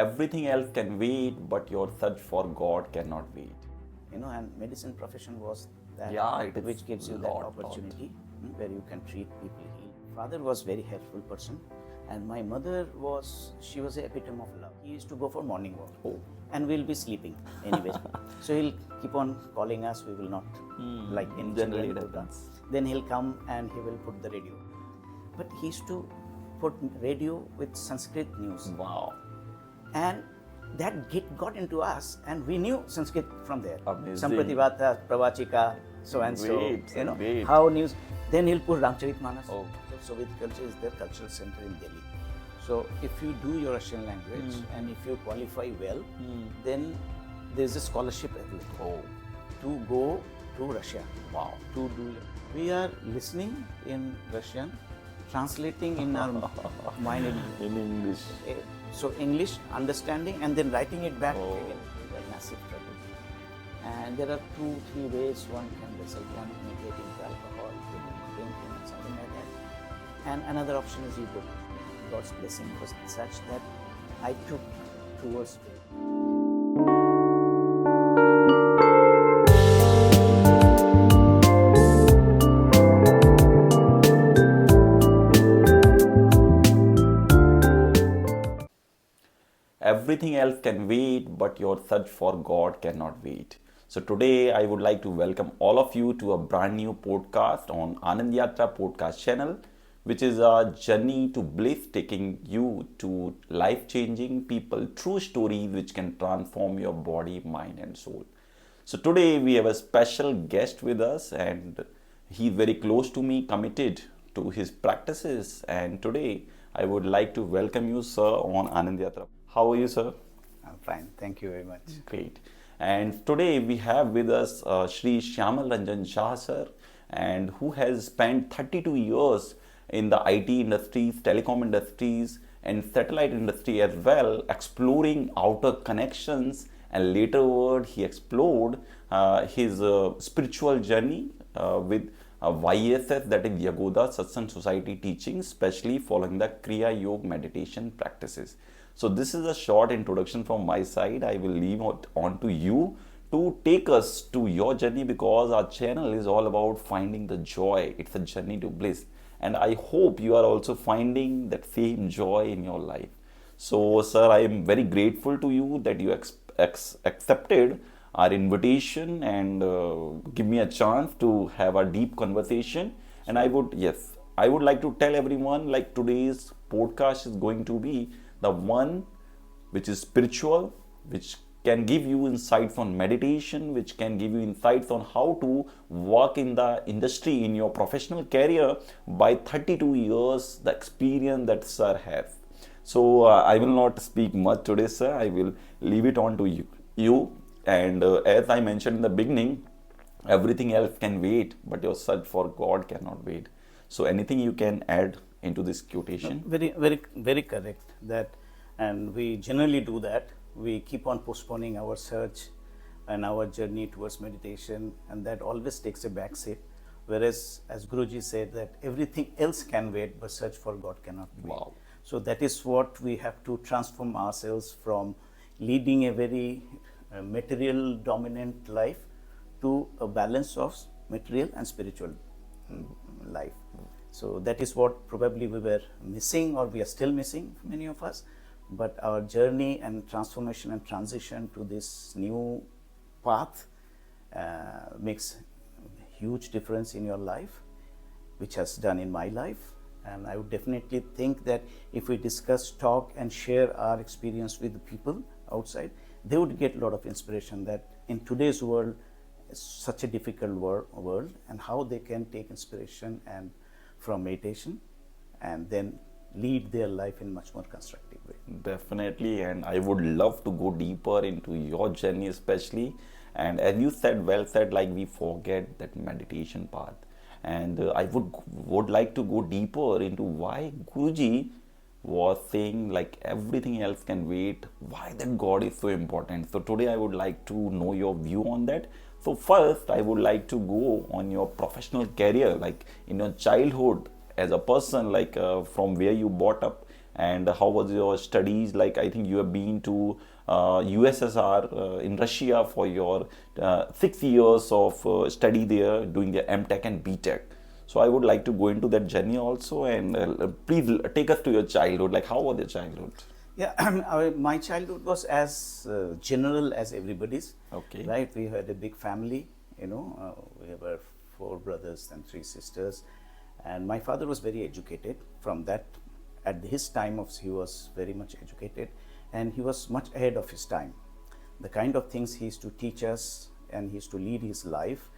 Everything else can wait, but your search for God cannot wait. And medicine profession was that It is which gives you that opportunity where you can treat people, heal. Father was very helpful person, and my mother she was the epitome of love. He used to go for morning walk, and we'll be sleeping anyway. So he'll keep on calling us. We will not like in Generally children do that. Then he'll come and he will put the radio. But he used to put radio with Sanskrit news. Wow. And that got into us, and we knew Sanskrit from there. Amazing. Sampratibhata, Pravachika, so and so. Wait. How news. Then he'll put Ramcharitmanas. So Soviet culture is their cultural center in Delhi. So if you do your Russian language and if you qualify well, then there's a scholarship available to go to Russia. Wow. To do. We are listening in Russian, translating in our mind In English. So English, understanding, and then writing it back again. Massive trouble. And there are 2-3 ways one can wrestle. One, getting alcohol, drinking, and something like that. And another option is ego. God's blessing was such that I took towards faith. Everything else can wait, but your search for God cannot wait. So today I would like to welcome all of you to a brand new podcast on Anandyatra Podcast channel, which is a journey to bliss, taking you to life-changing people, true stories which can transform your body, mind and soul. So today we have a special guest with us, and he's very close to me, committed to his practices, and today I would like to welcome you, sir, on Anandyatra. How are you, sir? I'm fine. Thank you very much. Great. And today we have with us Shri Shyamal Ranjan Saha, sir, and who has spent 32 years in the IT industries, telecom industries, and satellite industry as well, exploring outer connections. And later he explored his spiritual journey with YSS, that is Yagoda Satsang Society teaching, especially following the Kriya Yoga meditation practices. So this is a short introduction from my side. I will leave it on to you to take us to your journey, because our channel is all about finding the joy. It's a journey to bliss. And I hope you are also finding that same joy in your life. So, sir, I am very grateful to you that you accepted our invitation and give me a chance to have a deep conversation. And I would like to tell everyone, like, today's podcast is going to be the one which is spiritual, which can give you insights on meditation, which can give you insights on how to work in the industry in your professional career by 32 years, the experience that sir has. So I will not speak much today, sir. I will leave it on to you. And as I mentioned in the beginning, everything else can wait, but your search for God cannot wait. So anything you can add into this quotation? Very, very, very correct. And we generally do that. We keep on postponing our search and our journey towards meditation, and that always takes a back seat. Whereas, as Guruji said, that everything else can wait, but search for God cannot wait. Wow. So that is what we have to transform ourselves from leading a very material dominant life to a balance of material and spiritual life. So that is what probably we were missing, or we are still missing, many of us. But our journey and transformation and transition to this new path makes huge difference in your life, which has done in my life. And I would definitely think that if we discuss, talk and share our experience with the people outside, they would get a lot of inspiration that in today's world, it's such a difficult world, and how they can take inspiration and from meditation and then lead their life in much more constructive way. Definitely, and I would love to go deeper into your journey especially. And as you said, well said, like we forget that meditation path. And I would like to go deeper into why Guruji was saying like everything else can wait, why that God is so important. So today I would like to know your view on that. So first I would like to go on your professional career, like in your childhood as a person, like from where you brought up And how was your studies? Like, I think you have been to USSR in Russia for your 6 years of study there, doing the MTech and BTech. So I would like to go into that journey also, and please take us to your childhood. Like, how was your childhood? Yeah, my childhood was as general as everybody's. Okay. Right, we had a big family. We were 4 brothers and 3 sisters, and my father was very educated. From that, at his time he was very much educated, and he was much ahead of his time. The kind of things he used to teach us, and he used to lead his life,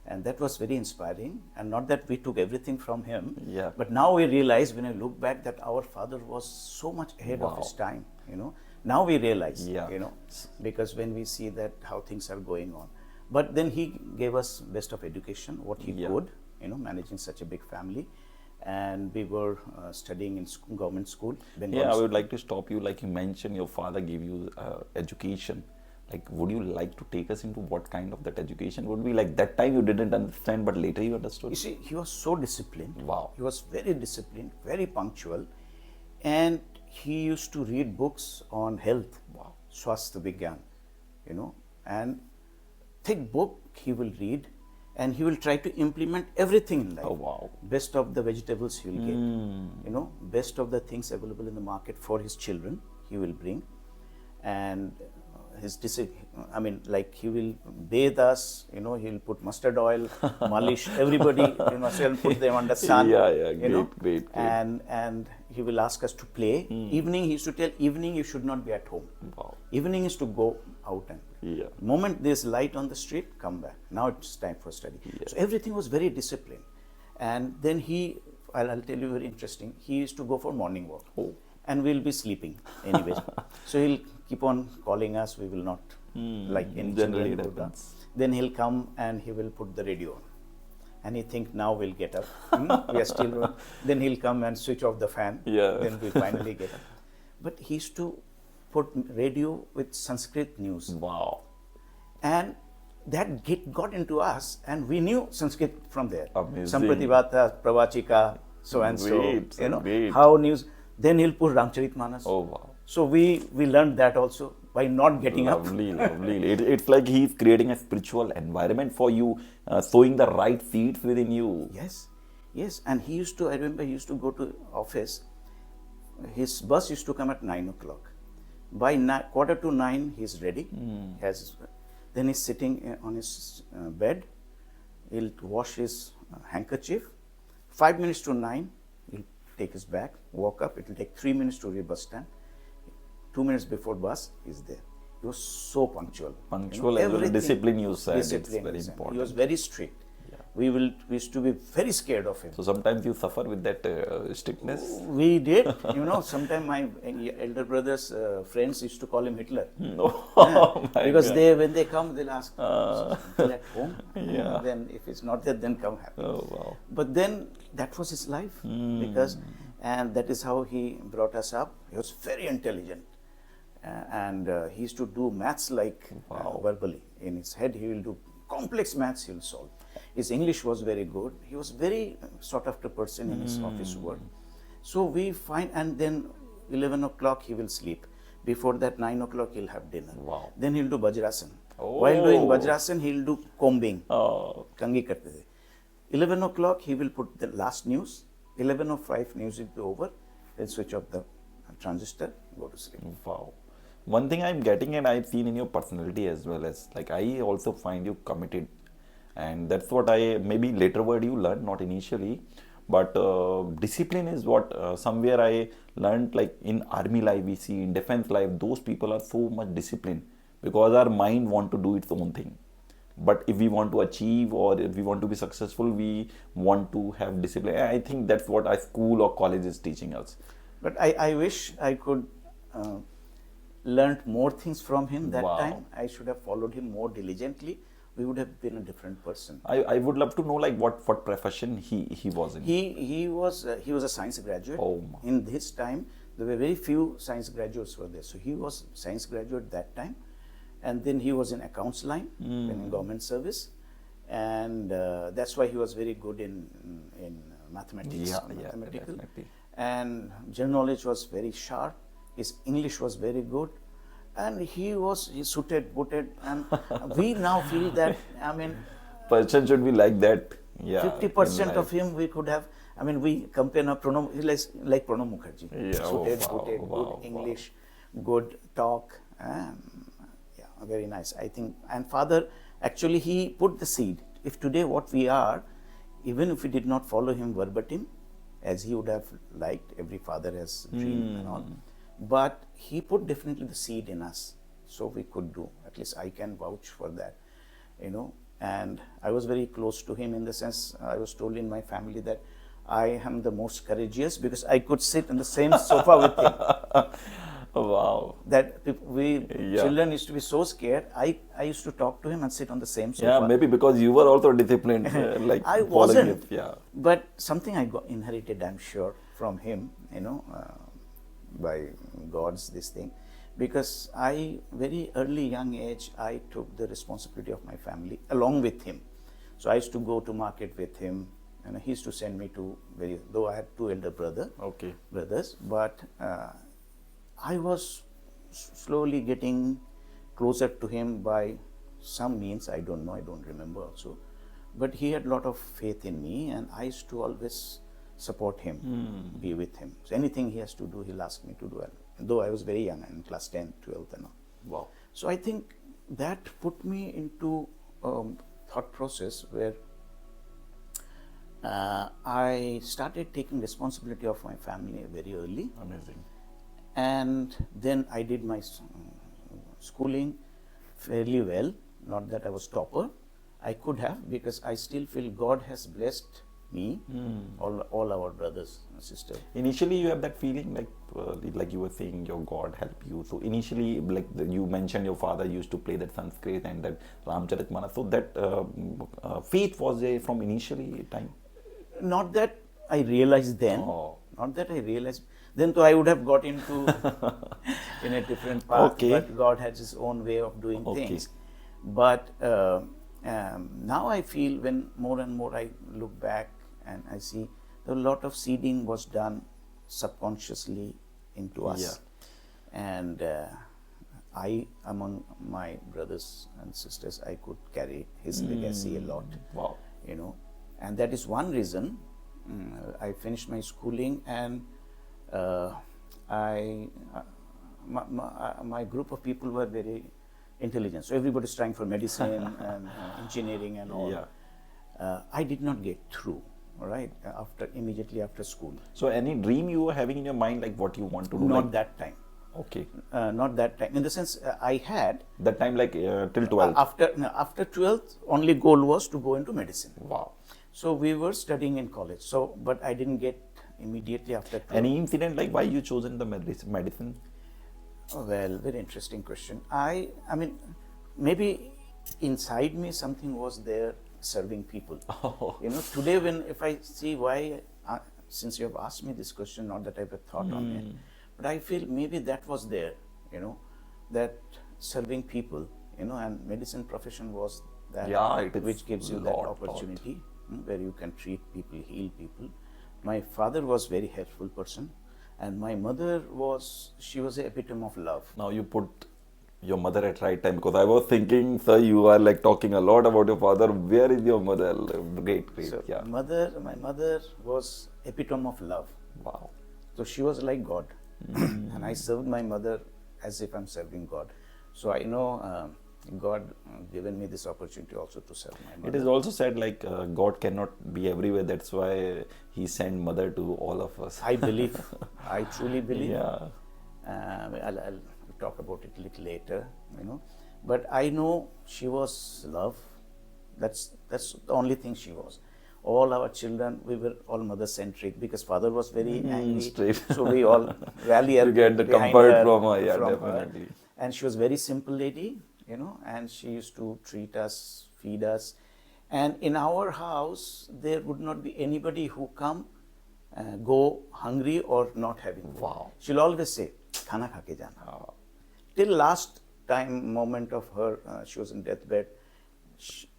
and that was very inspiring. And not that we took everything from him, Yeah. but now we realize, when I look back, that our father was so much ahead of his time. Now we realize, Yeah. because when we see that how things are going on. But then he gave us best of education, what he Yeah. could, managing such a big family. And we were studying in government school, Bengal Yeah, I school. would like to stop you. Like you mentioned, your father gave you education. Like, would you like to take us into what kind of that education would be? Like, that time you didn't understand, but later you understood. You see, he was so disciplined. Wow. He was very disciplined, very punctual, and he used to read books on health. Wow. Swasthya Vigyan, and thick book he will read, and he will try to implement everything in life. Oh, wow. Best of the vegetables he will get, best of the things available in the market for his children he will bring, and he will bathe us, he'll put mustard oil, malish everybody, so he'll put them under sun. Yeah, great. And he will ask us to play. Evening, he used to tell, evening you should not be at home. Wow. Evening is to go out and play. Yeah. Moment there's light on the street, come back. Now it's time for study. Yeah. So everything was very disciplined. And then I'll tell you very interesting, he used to go for morning walk. Oh. And we'll be sleeping anyways. So he'll keep on calling us, we will not, like any Generally children it would do. happens. Then he'll come and he will put the radio on. And he think, now we'll get up. We are still. Then he'll come and switch off the fan. Yeah. Then we finally get up. But he used to put radio with Sanskrit news. Wow. And that got into us, and we knew Sanskrit from there. Amazing. Sampratibhata, Pravachika, so and Great, so. great. How news. Then he'll put Ramcharitmanas. Oh, wow. So we learned that also by not getting up. Lovely. It's like he's creating a spiritual environment for you, sowing the right seeds within you. Yes. And I remember he used to go to office. His bus used to come at 9 o'clock. By 9:45, he's ready. Then he's sitting on his bed. He'll wash his handkerchief. 5 minutes to 9, he'll take his bag, walk up. It will take 3 minutes to reach bus stand. 2 minutes before bus, he's there. He was so punctual. Punctual as well. Discipline, you said. It's very important. He was very strict. Yeah. We used to be very scared of him. So sometimes you suffer with that strictness. We did. Sometimes my elder brother's friends used to call him Hitler. No. Because when they come, they'll ask, "Uncle at home?" Yeah. Then if it's not there, then come happy. Oh, wow. But then that was his life, and that is how he brought us up. He was very intelligent, and he used to do maths like verbally. In his head, he will do complex maths. He will solve. His English was very good. He was very sought after person in his office work. So we find, and then 11 o'clock he will sleep. Before that, 9 o'clock he'll have dinner. Wow. Then he'll do Vajrasan. Oh. While doing Vajrasan, he'll do combing. Oh. Kangi karte the. 11 o'clock he will put the last news. 11:05 news will be over. He'll switch off the transistor, go to sleep. Wow. One thing I'm getting, and I've seen in your personality as well, as like I also find you committed, and that's what maybe later word you learned, not initially, but discipline is what somewhere I learned. Like in army life, we see in defense life, those people are so much disciplined because our mind want to do its own thing. But if we want to achieve, or if we want to be successful, we want to have discipline. I think that's what our school or college is teaching us. But I wish I could learned more things from him that time. I should have followed him more diligently. We would have been a different person. I would love to know like what profession he was in. He was a science graduate. Oh. In his time, there were very few science graduates were there. So he was science graduate that time, and then he was in accounts line in government service, and that's why he was very good in mathematics, mathematical. Definitely. and general knowledge was very sharp. His English was very good, and he suited, booted, and we now feel that, I mean, Person should be like that. Yeah. 50% in of life. him we could have. I mean, we compare now Pranab, he's like Pranab Mukherjee. Yeah, Suited, wow, booted, wow, good English, good talk. Yeah, very nice. I think, and father, actually he put the seed. If today what we are, even if we did not follow him verbatim, as he would have liked, every father has dream and all, but he put definitely the seed in us, so we could do. At least I can vouch for that, you know. And I was very close to him in the sense, I was told in my family that I am the most courageous because I could sit in the same sofa with him. Wow. That we Yeah. children used to be so scared. I used to talk to him and sit on the same sofa. Yeah, maybe because you were also disciplined, like I following wasn't, it. Yeah. but something I got inherited, I'm sure, from him, you know, by God's this thing, because I very early young age I took the responsibility of my family along with him. So I used to go to market with him, and he used to send me to though I had two elder Okay. brothers, but I was slowly getting closer to him by some means. I don't know, I don't remember also. But he had a lot of faith in me, and I used to always support him, be with him. So anything he has to do, he'll ask me to do it. Though I was very young, in class 10, 12 and all. Wow. So I think that put me into thought process where I started taking responsibility of my family very early. Amazing. And then I did my schooling fairly well. Not that I was topper. I could have, because I still feel God has blessed me, all our brothers and sisters. Initially, you have that feeling like you were saying, your God help you. So initially, like you mentioned, your father used to play that Sanskrit and that Ramcharitmanas. So that faith was there from initially time. Not that I realized then. Oh. Not that I realized. Then though I would have got into in a different path. Okay. But God has His own way of doing Okay. things. But now I feel, when more and more I look back and I see a lot of seeding was done subconsciously into us. And I, among my brothers and sisters, I could carry his legacy a lot. Wow. You know, and that is one reason I finished my schooling, and my group of people were very intelligent. So everybody is trying for medicine and engineering and all. Yeah. I did not get through. All right, immediately after school. So any dream you were having in your mind, like what you want to do? Not like, that time. Okay. Not that time. In the sense, I had That time, like till 12th. after 12th, only goal was to go into medicine. Wow. So we were studying in college. So, but I didn't get immediately after 12th. Any incident like why you chosen the medicine? Oh, well, very interesting question. I mean, maybe inside me something was there serving people. Oh. You know, today if I see why, since you have asked me this question, not that I have a thought on it, but I feel maybe that was there, you know, that serving people, you know, and medicine profession was that, Yeah, it is which gives you that lot. opportunity where you can treat people, heal people. My father was very helpful person, and my mother she was the epitome of love. Now you put your mother at right time, because I was thinking, sir, you are like talking a lot about your father. Where is your mother? Great. So Yeah. my mother was epitome of love. Wow. So she was like God, and I served my mother as if I'm serving God. So I know God given me this opportunity also to serve my mother. It is also said like God cannot be everywhere. That's why He sent mother to all of us. I believe, I truly believe. Yeah. I'll talk about it a little later, you know. But I know she was love. That's the only thing she was. All our children, we were all mother-centric because father was very angry. Straight. So we all rally You get the behind comfort her, from her, yeah, from her. definitely. And she was very simple lady, you know, and she used to treat us, feed us. And in our house, there would not be anybody who come, go hungry or not having food. Wow. She'll always say, "Khana kha ke jana." Till last time moment of her, she was in deathbed.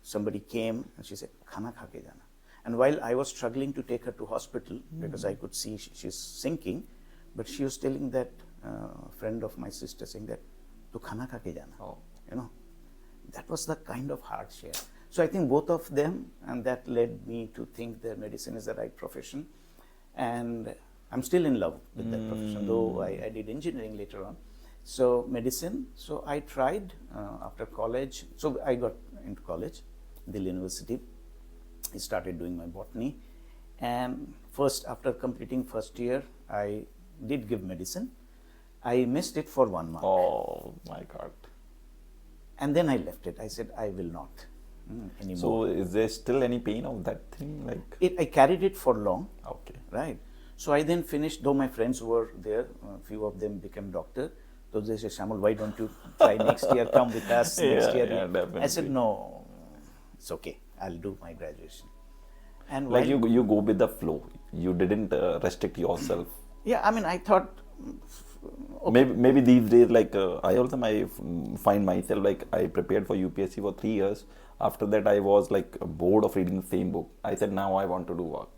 Somebody came and she said, "Khana kha ke jana." And while I was struggling to take her to hospital because I could see she's sinking, but she was telling that friend of my sister saying that, "Tu khana kha ke jana." Oh. You know, that was the kind of hardship. So I think both of them, and that led me to think that medicine is the right profession. And I'm still in love with that profession, though I did engineering later on. So medicine, so I tried after college. So I got into college, Delhi University. I started doing my botany. And first, after completing first year, I did give medicine. I missed it for 1 month. Oh my God. And then I left it. I said, I will not anymore. So is there still any pain of that thing? Like I carried it for long. okay. Right. So I then finished, though my friends were there, a few of them became doctor. So they said, Shyamal, why don't you try next year, come with us next year? Yeah, definitely. I said, no, it's okay. I'll do my graduation. And Like while, you go with the flow. You didn't restrict yourself. yeah, I mean, I thought, okay. Maybe these days, like I also find myself like I prepared for UPSC for 3 years. After that, I was like bored of reading the same book. I said, now I want to do work.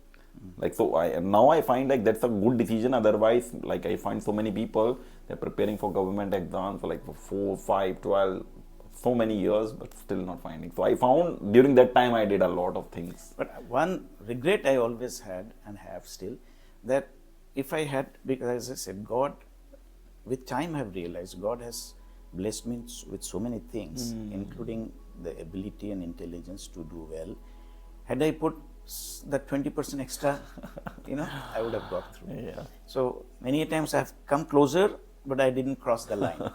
Like so, I find like that's a good decision. Otherwise, like I find so many people they're preparing for government exams for like for 4, 5, 12, so many years, but still not finding. So I found during that time I did a lot of things. But one regret I always had and have still, that if I had, because as I said, God, with time I have realized God has blessed me with so many things, including the ability and intelligence to do well. Had I put that 20% extra, I would have got through. Yeah. So many times I have come closer, but I didn't cross the line.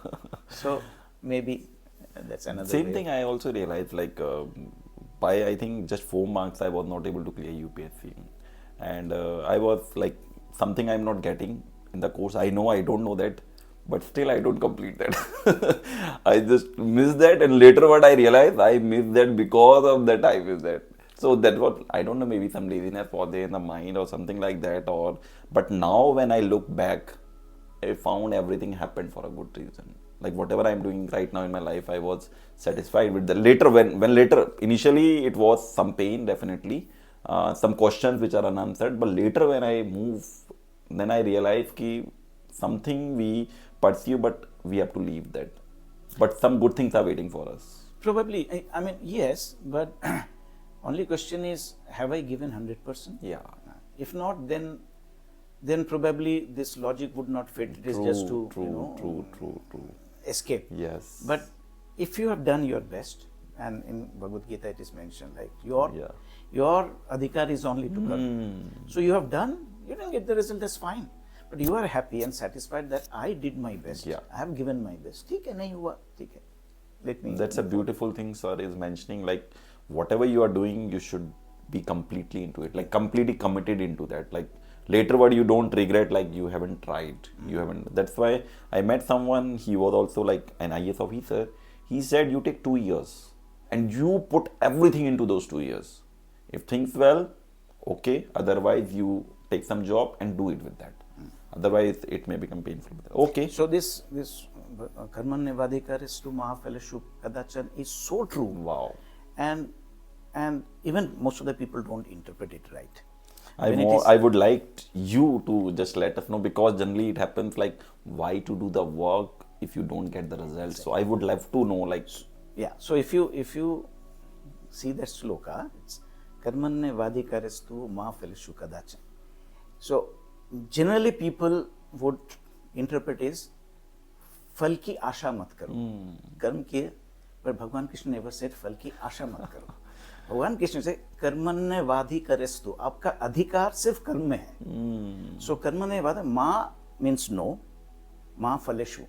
So maybe that's another Same way. thing I also realized, like by I think just 4 marks I was not able to clear UPSC, and I was like something I'm not getting in the course. I know I don't know that, but still I don't complete that. I just missed that, and later what I realized, I missed that because of that I missed that. So that what I don't know, maybe some laziness was there in the mind or something like that, but now when I look back, I found everything happened for a good reason. Like whatever I'm doing right now in my life, I was satisfied with the later when later initially it was some pain, definitely some questions which are unanswered, but later when I move, then I realized ki something we pursue, but we have to leave that. But some good things are waiting for us. Probably, I mean, yes, but only question is, have I given 100%? Yeah. If not, then probably this logic would not fit. It is just to True. escape. Yes. But if you have done your best, and in Bhagavad Gita it is mentioned, like your adhikar is only to karma. So you have done, you didn't get the result, that's fine. But you are happy and satisfied that I did my best. Yeah. I have given my best. ठीक है नहीं हुआ, ठीक है. Let me. That's a beautiful thing sir is mentioning, like whatever you are doing, you should be completely into it, like completely committed into that. Like later what you don't regret, like you haven't tried, you haven't. That's why I met someone, he was also like an IAS officer. He said you take 2 years and you put everything into those 2 years. If things well, okay, otherwise you take some job and do it with that. Otherwise it may become painful. Okay. So this karman vadikarestu mahafaleshu kadachan is so true. Wow. And even most of the people don't interpret it right. I would like you to just let us know, because generally it happens like why to do the work if you don't get the results. So I would love to know, like yeah. So if you see that sloka, it's karmanne vadikarestu mahafaleshu kadachan. So generally people would interpret is फल की आशा मत करो, कर्म किए, पर भगवान Krishna never said फल की आशा मत करो. भगवान कृष्ण से कर्मण्य वाधिकरेस्तु, आपका अधिकार सिर्फ कर्म में है. सो कर्मण्य वाद माँ मीन्स नो, माँ फलेशु,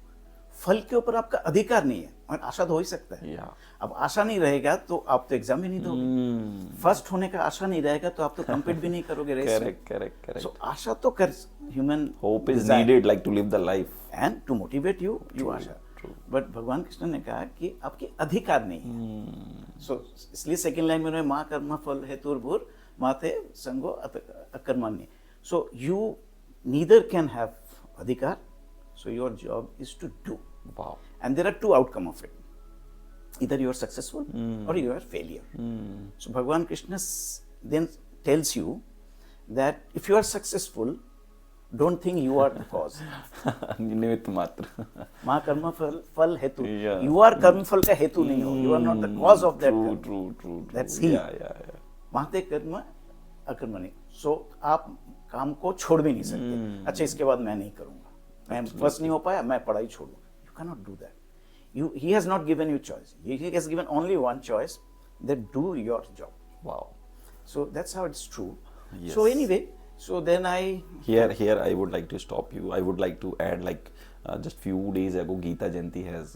फल के ऊपर आपका अधिकार नहीं है, और आशा तो हो ही सकता है. अब आशा नहीं रहेगा तो आप तो एग्जाम ही नहीं दोगे. फर्स्ट होने का आशा नहीं रहेगा तो आप तो कम्पीट भी नहीं करोगे रेस में. correct. सो आशा तो कर, human hope is needed, like to live the life and to motivate you Asha. But भगवान कृष्ण ने कहा कि आपके अधिकार नहीं है. सो इसलिए सेकंड लाइन में माँ कर्म फल हेतुर्भुर माते संगो अकर्मण्य. So you neither can have अधिकार, so your job is to do. Wow. And there are two outcome of it. Either you are successful or you are failure. So Bhagavan Krishna then tells you that if you are successful, don't think you are the cause. निमित्त मात्र. मा कर्म फल हेतु. Yeah. You are कर्म फल का हेतु नहीं हो. You are not the cause of that. True. That's he. Yeah. माते कर्म अकर्मणि. So आप काम को छोड़ भी नहीं सकते. अच्छा इसके बाद मैं नहीं करूँगा. मैं फर्स्ट नहीं हो पाया, मैं पढ़ाई छोड़ूँ. You cannot do that. He has not given you choice. He has given only one choice, that do your job. Wow. So that's how it's true. Yes. So anyway, so then I... Here I would like to stop you. I would like to add, like, just few days ago, Geeta Jayanti has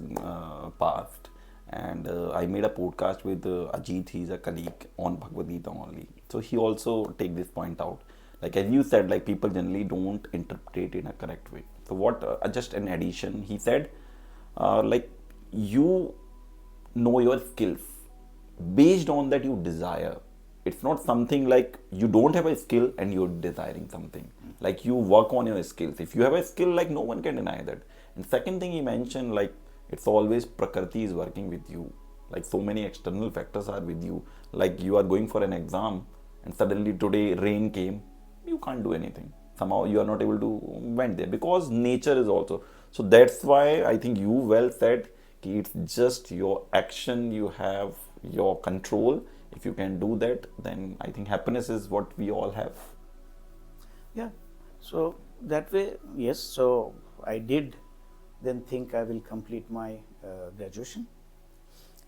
passed. And I made a podcast with Ajit, he's a colleague on Bhagavad Gita only. So he also take this point out. Like as you said, like people generally don't interpret in a correct way. So what, just an addition, he said, like you know your skills. Based on that you desire. It's not something like you don't have a skill and you're desiring something. Like you work on your skills. If you have a skill, like no one can deny that. And second thing he mentioned, like it's always Prakriti is working with you. Like so many external factors are with you. Like you are going for an exam and suddenly today rain came. You can't do anything. Somehow you are not able to went there because nature is also. So that's why I think you well said ki it's just your action, you have your control. If you can do that, then I think happiness is what we all have. Yeah. So that way, yes. So I did then think I will complete my graduation.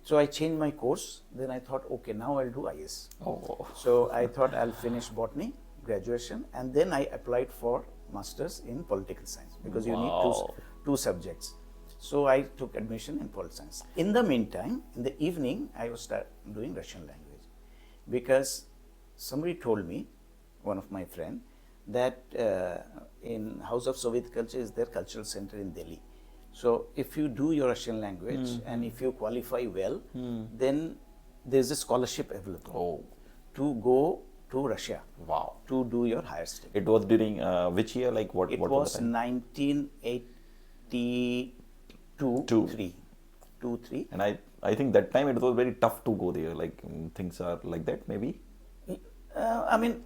So I changed my course. Then I thought, okay, now I'll do IS. Oh. So I thought I'll finish botany, graduation, and then I applied for masters in political science because you need two subjects. So I took admission in political science. In the meantime, in the evening, I was doing Russian language because somebody told me, one of my friend, that in House of Soviet Culture is their cultural center in Delhi. So if you do your Russian language and if you qualify well, then there's a scholarship available to go to Russia. Wow. To do your higher study. It was during which year? Like what? It what was the time? 1982-3. And I think that time it was very tough to go there. Like things are like that maybe. I mean,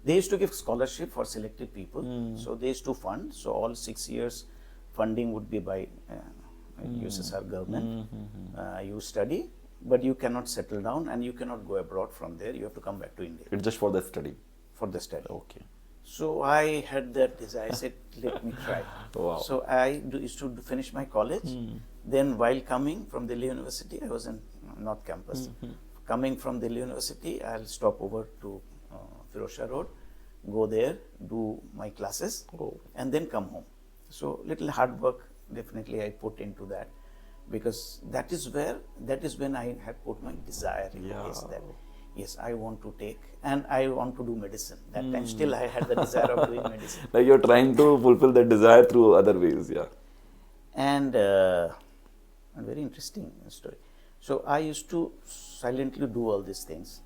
they used to give scholarship for selected people. So they used to fund. So all 6 years funding would be by USSR government. You study, but you cannot settle down and you cannot go abroad from there. You have to come back to India. It's just for the study. For the study. Okay. So I had that desire. I said, let me try. Wow. So I used to finish my college. Then while coming from Delhi University, I was in North Campus. Coming from Delhi University, I'll stop over to Firozshah Road, go there, do my classes, and then come home. So little hard work definitely I put into that because that is when I had put my desire in place that yes, I want to take and I want to do medicine. That time still I had the desire of doing medicine. Like you're trying to fulfill that desire through other ways, yeah. And a very interesting story. So I used to silently do all these things.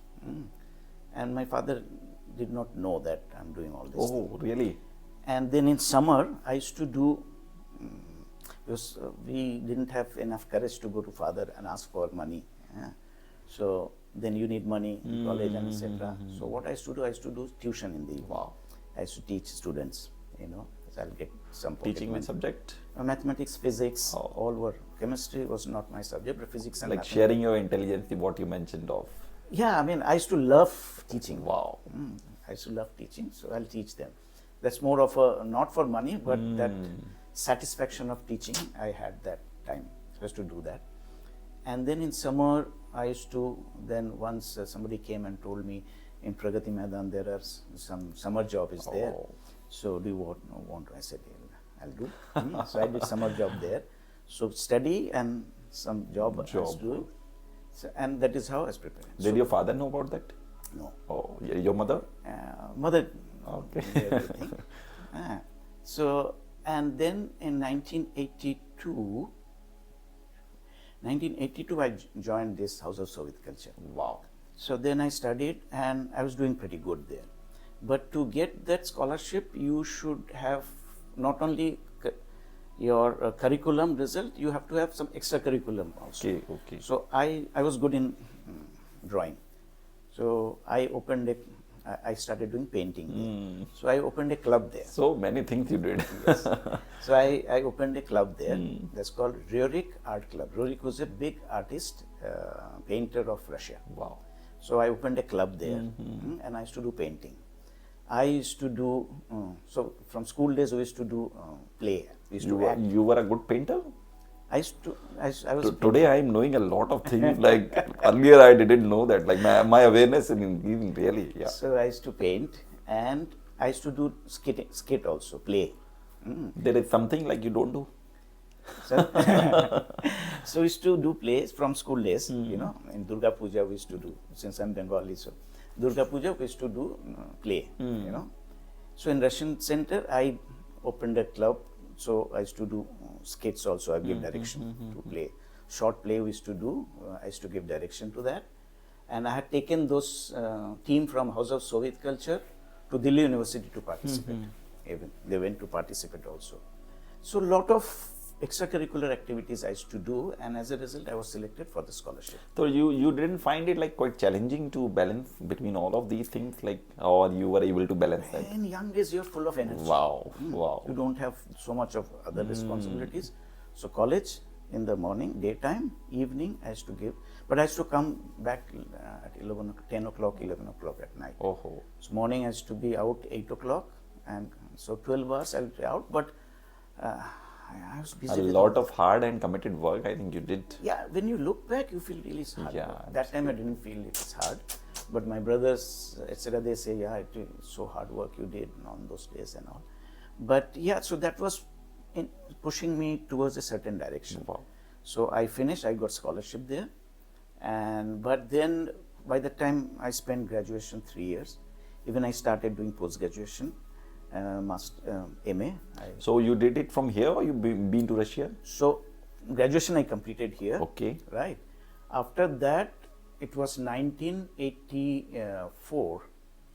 And my father did not know that I'm doing all this. Oh, really? And then in summer, I used to do, because we didn't have enough courage to go to father and ask for money. So then you need money in college and etc. So what I used to do tuition in the evening. Wow. I used to teach students, so I'll get some pocket Teaching money. which subject? Mathematics, physics, all were. Chemistry was not my subject, but physics and like mathematics. Sharing your intelligence, what you mentioned of. Yeah, I mean, I used to love teaching. Wow. I used to love teaching, so I'll teach them. That's more of a, not for money, but that satisfaction of teaching, I had that time. So I used to do that. And then in summer, I used to, then once somebody came and told me, in Pragati Maidan, there are some summer job is there. So do you want to? I said, I'll do. So I did summer job there. So study and some job. I was doing. So, and that is how I was preparing. Did your father know about that? No. Oh, your mother? Mother. Okay. Everything. So, and then in 1982, I joined this House of Soviet Culture. Wow. So then I studied and I was doing pretty good there. But to get that scholarship, you should have not only your curriculum result, you have to have some extra curriculum also. Okay. So I was good in drawing. So I opened a I started doing painting. So I opened a club there. So many things you did. Yes. So I opened a club there. That's called Rurik Art Club. Rurik was a big artist, painter of Russia. Wow. So I opened a club there, and I used to do painting. I used to do, so from school days we used to do play. We used to act. You were a good painter? I was Today I am knowing a lot of things. Like earlier I didn't know that. Like my awareness is increasing really. Yeah. So I used to paint, and I used to do skit also, play. There is something like you don't do. So, so we used to do plays from school days, you know. In Durga Puja we used to do, since I'm Bengali, so Durga Puja we used to do play, you know. So in Russian Center I opened a club, so I used to do skits also. I give direction to play. Short play we used to do, I used to give direction to that. And I had taken those team from House of Soviet Culture to Delhi University to participate. Even they went to participate also. So lot of extracurricular activities I used to do, and as a result I was selected for the scholarship. So you didn't find it like quite challenging to balance between all of these things, like, or you were able to balance that? In young days you're full of energy. Wow. Wow. You don't have so much of other responsibilities. So college in the morning, daytime, evening I used to give, but I used to come back at 10 o'clock, 11 o'clock at night. Oh. So morning I used to be out 8 o'clock, and so 12 hours I'll be out, but I was busy. A lot of hard and committed work I think you did. Yeah, when you look back, you feel really hard. Yeah, That time I didn't feel it was hard, but my brothers, etc., they say, yeah, it is so hard work you did on those days and all. But yeah, so that was pushing me towards a certain direction. Wow. So I finished, I got scholarship there, but then by the time I spent graduation 3 years, even I started doing post-graduation. MA. So you did it from here, or you been to Russia? So graduation I completed here. Okay. Right. After that, it was 1984.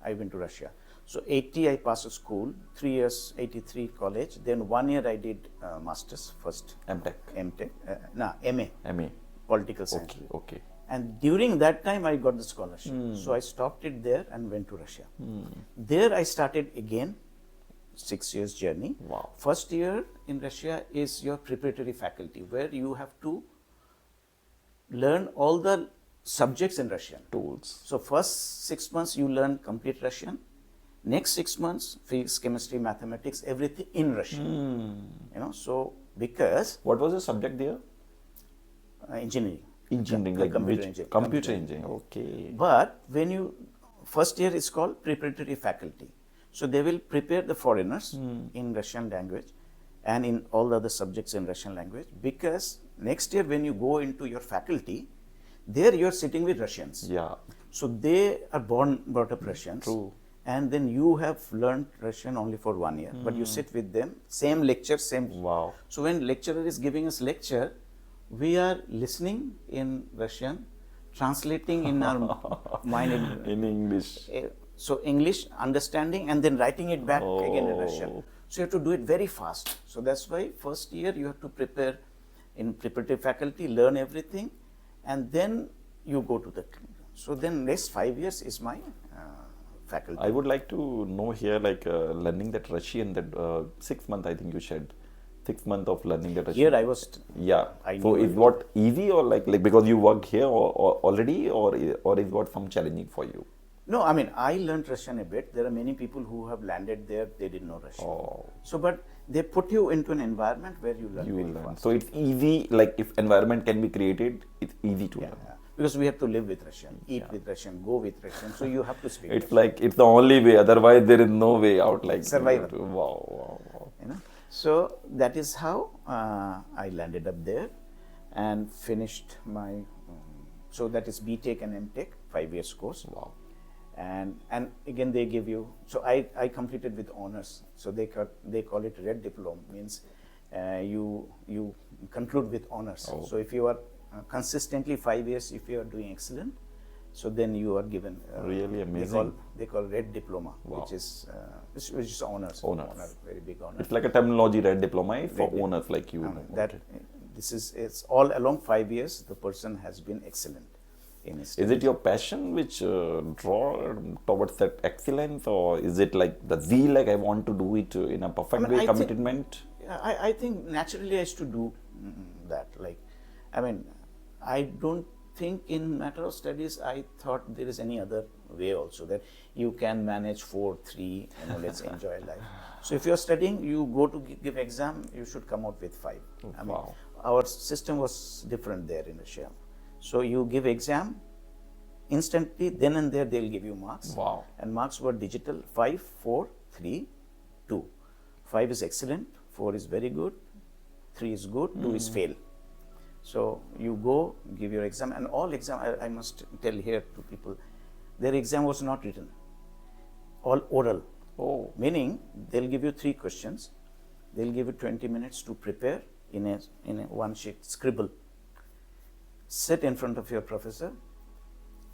I went to Russia. So 80 I passed school. 3 years 83 college. Then 1 year I did masters first. MTech. MA. MA. Political science. Okay. And during that time I got the scholarship. So I stopped it there and went to Russia. There I started again. 6 years journey. Wow. First year in Russia is your preparatory faculty, where you have to learn all the subjects in Russian. Tools. So first 6 months you learn complete Russian. Next 6 months, physics, chemistry, mathematics, everything in Russian. You know, so because What was the subject there? engineering. Engineering, like computer which? engineering. Computer engineering. Okay. But when you first year is called preparatory faculty. So they will prepare the foreigners in Russian language and in all the other subjects in Russian language, because next year when you go into your faculty, there you are sitting with Russians. Yeah. So they are brought up Russians. True. And then you have learned Russian only for 1 year, but you sit with them, same lecture, same. Wow. So when lecturer is giving us lecture, we are listening in Russian, translating in our mind in English. So English, understanding, and then writing it back again in Russian. So you have to do it very fast. So that's why first year you have to prepare in preparatory faculty, learn everything, and then you go to the. So then next 5 years is my faculty. I would like to know here, like learning that Russian, that 6 months I think you said. 6 months of learning that Russian. Here I was. Yeah. So is what easy, or like because you work here or already, or is what some challenging for you? No, I mean, I learned Russian a bit. There are many people who have landed there, they didn't know Russian. So, but they put you into an environment where you learn very fast. So it's easy, like if environment can be created, it's easy to learn. Yeah. Because we have to live with Russian, eat with Russian, go with Russian. So you have to speak It's Russian. like, it's the only way, otherwise there is no way out. Like Survival. Wow. You know? So that is how I landed up there and finished my, so that is B.Tech and M.Tech, 5 years course. Wow. And again they give you, so I completed with honors. So they call it red diploma, means you conclude with honors. So if you are consistently 5 years, if you are doing excellent, so then you are given really amazing. They call red diploma, Wow. which is honors. Honor, very big honor. It's like a terminology, red diploma is for owners like you. It's all along 5 years the person has been excellent famous. Is it your passion which draw towards that excellence, or is it like the zeal, like I want to do it in a perfect way, commitment? I think naturally I used to do that. Like, I mean, I don't think in matter of studies I thought there is any other way also, that you can manage 4-3, let's enjoy life. So if you're studying, you go to give exam, you should come out with 5. I mean, our system was different there in Russia. So you give exam, instantly, then and there they'll give you marks. Wow. And marks were digital: 5, 4, 3, 2. 5 is excellent, 4 is very good, 3 is good, 2 is fail. So you go, give your exam, and all exam, I must tell here to people, their exam was not written, all oral. Oh. Meaning they'll give you 3 questions, they'll give you 20 minutes to prepare in a one sheet, scribble, sit in front of your professor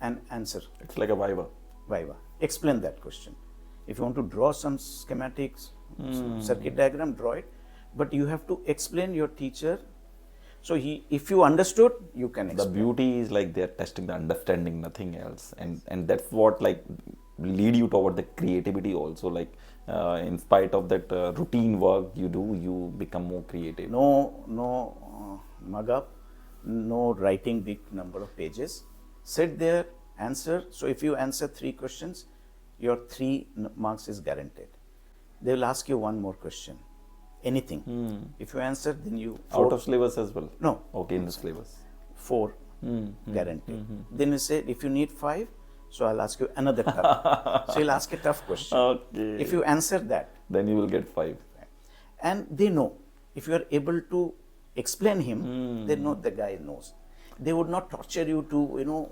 and answer. It's like a viva. Explain that question. If you want to draw some schematics, circuit diagram, draw it, but you have to explain your teacher. So if you understood, you can explain. The beauty is like they're testing the understanding, nothing else, and that's what like lead you toward the creativity also. Like in spite of that routine work you do, you become more creative. No mug up, no writing big number of pages. Sit there, answer. So if you answer 3 questions, your 3 marks is guaranteed. They will ask you one more question. Anything. If you answer, then you... Out of syllabus as well? No. Okay, in the syllabus. 4 guaranteed. Then you say, if you need 5, so I'll ask you another tough. So he'll ask a tough question. Okay. If you answer that, then you will get 5. And they know. If you are able to explain him, they know the guy knows. They would not torture you to,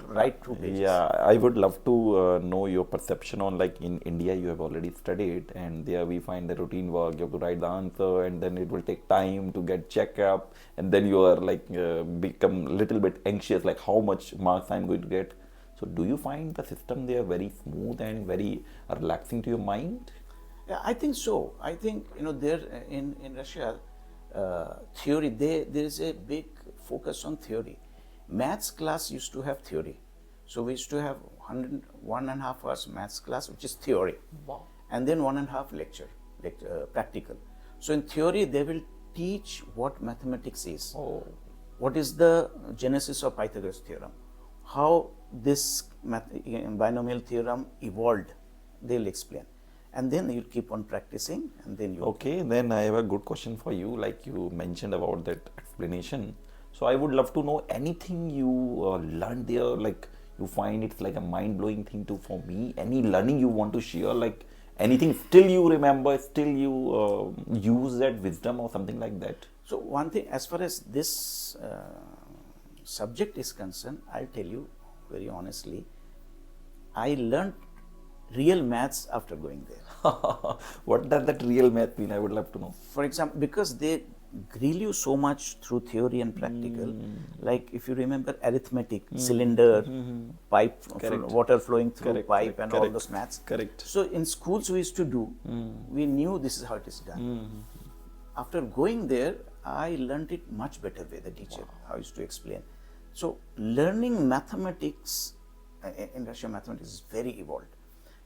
write 2 pages. Yeah, I would love to know your perception on, like, in India you have already studied, and there we find the routine work, you have to write the answer, and then it will take time to get check up, and then you are like become a little bit anxious, like how much marks I'm going to get. So do you find the system there very smooth and very relaxing to your mind? Yeah, I think so. I think, there in Russia, theory, there is a big focus on theory. Maths class used to have theory. So we used to have 1.5 hours maths class, which is theory. Wow. And then 1.5 lecture, practical. So in theory, they will teach what mathematics is. Oh. What is the genesis of Pythagoras theorem? How this binomial theorem evolved, they'll explain. And then you keep on practicing, and then you... Okay, then I have a good question for you. Like you mentioned about that explanation. So I would love to know anything you learned there, like you find it's like a mind-blowing thing for me. Any learning you want to share, like anything still you remember, still you use that wisdom or something like that? So one thing, as far as this subject is concerned, I'll tell you very honestly, I learned real maths after going there. What does that real math mean? I would love to know. For example, because they grill you so much through theory and practical, like if you remember arithmetic, cylinder, pipe, water flowing through pipe and all those maths. Correct. So in schools we used to do, we knew this is how it is done. After going there, I learned it much better way, the teacher, how he used to explain. So learning mathematics, in Russia mathematics is very evolved.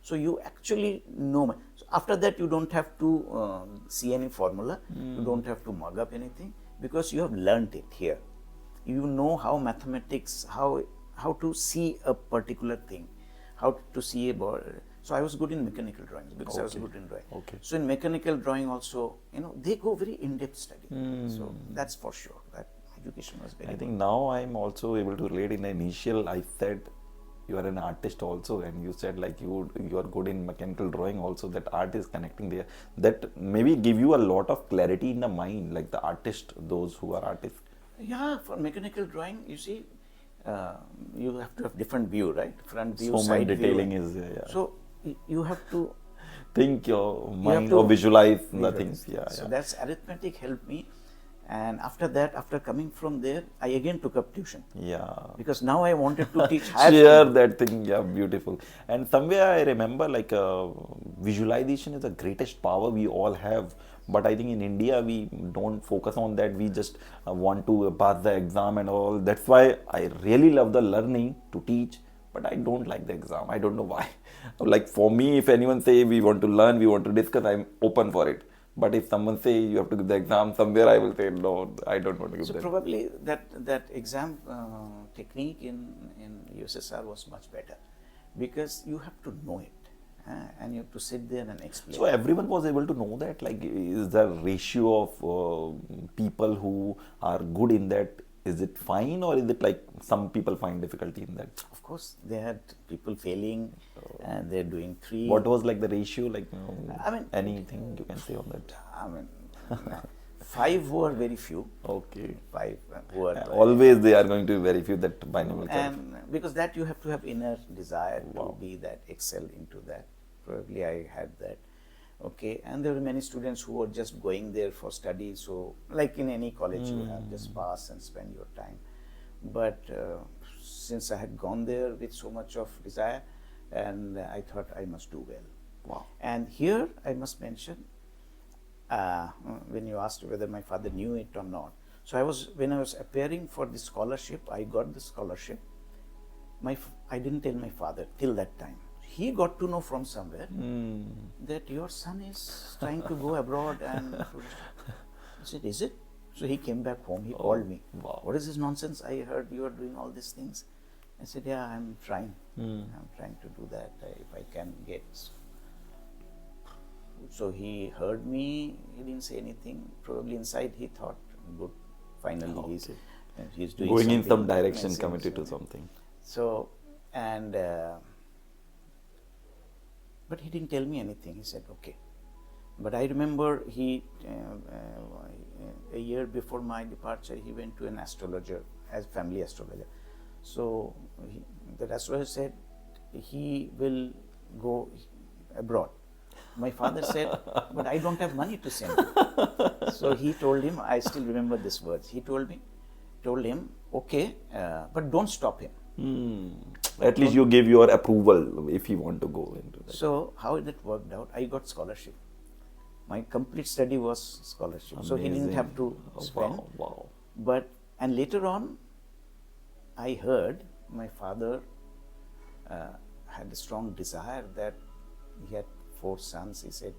So you actually know. So after that, you don't have to see any formula. You don't have to mug up anything, because you have learnt it here. You know how mathematics, how to see a particular thing, how to see a border. So I was good in mechanical drawings because I was good in drawing. Okay. So in mechanical drawing also, they go very in-depth study. So that's for sure. That education was very I good. think now I'm also able to relate. In the initial, I said you are an artist also, and you said like you are good in mechanical drawing also. That art is connecting there. That maybe give you a lot of clarity in the mind, like the artist, those who are artists. Yeah, for mechanical drawing, you see, you have to have different view, right? Front view, So side much detailing view. is yeah. So you have to think your mind to or visualize the visualize. things. Yeah, So yeah. that's arithmetic helped me. And after that, after coming from there, I again took up tuition. Yeah. Because now I wanted to teach higher Share school. that thing, yeah, beautiful. And somewhere I remember like visualization is the greatest power we all have, But I think in India we don't focus on that. We just want to pass the exam and all. That's why I really love the learning to teach, but I don't like the exam. I don't know why. Like for me, if anyone say we want to learn, we want to discuss, I'm open for it. But if someone say you have to give the exam somewhere, I will say no, I don't want to give So that. probably that exam technique in USSR was much better, because you have to know it, and you have to sit there and explain. So everyone was able to know that. Like, is the ratio of people who are good in that, is it fine, or is it like some people find difficulty in that? Of course, they had people failing, and they're doing 3. What was like the ratio? Like, I mean, anything you can say on that? I mean, 5 were very few. Okay. 5 were Always they are going to be very few that binomial curve. and because that you have to have inner desire to be that, excel into that. Probably I had that. Okay, and there were many students who were just going there for study. So, like in any college, you have just pass and spend your time. But since I had gone there with so much of desire, and I thought I must do well. Wow. And here I must mention, when you asked whether my father knew it or not. So when I was appearing for the scholarship, I got the scholarship. I didn't tell my father till that time. He got to know from somewhere that your son is trying to go abroad, and I said, is it? So he came back home, he called me. Wow. What is this nonsense? I heard you are doing all these things. I said, yeah, I'm trying. I'm trying to do that if I can get. So he heard me, he didn't say anything. Probably inside he thought, good, finally he's doing going in something. some direction, committed to something. So, and but he didn't tell me anything. He said, okay. But I remember a year before my departure, he went to an astrologer, as family astrologer. So the astrologer said he will go abroad. My father said, but I don't have money to send you. So he told him, I still remember these words. He told him, okay, but don't stop him. At least you give your approval if you want to go into that. So how it worked out, I got scholarship. My complete study was scholarship. Amazing. So he didn't have to spend. Wow. And later on, I heard my father had a strong desire that he had 4 sons. He said,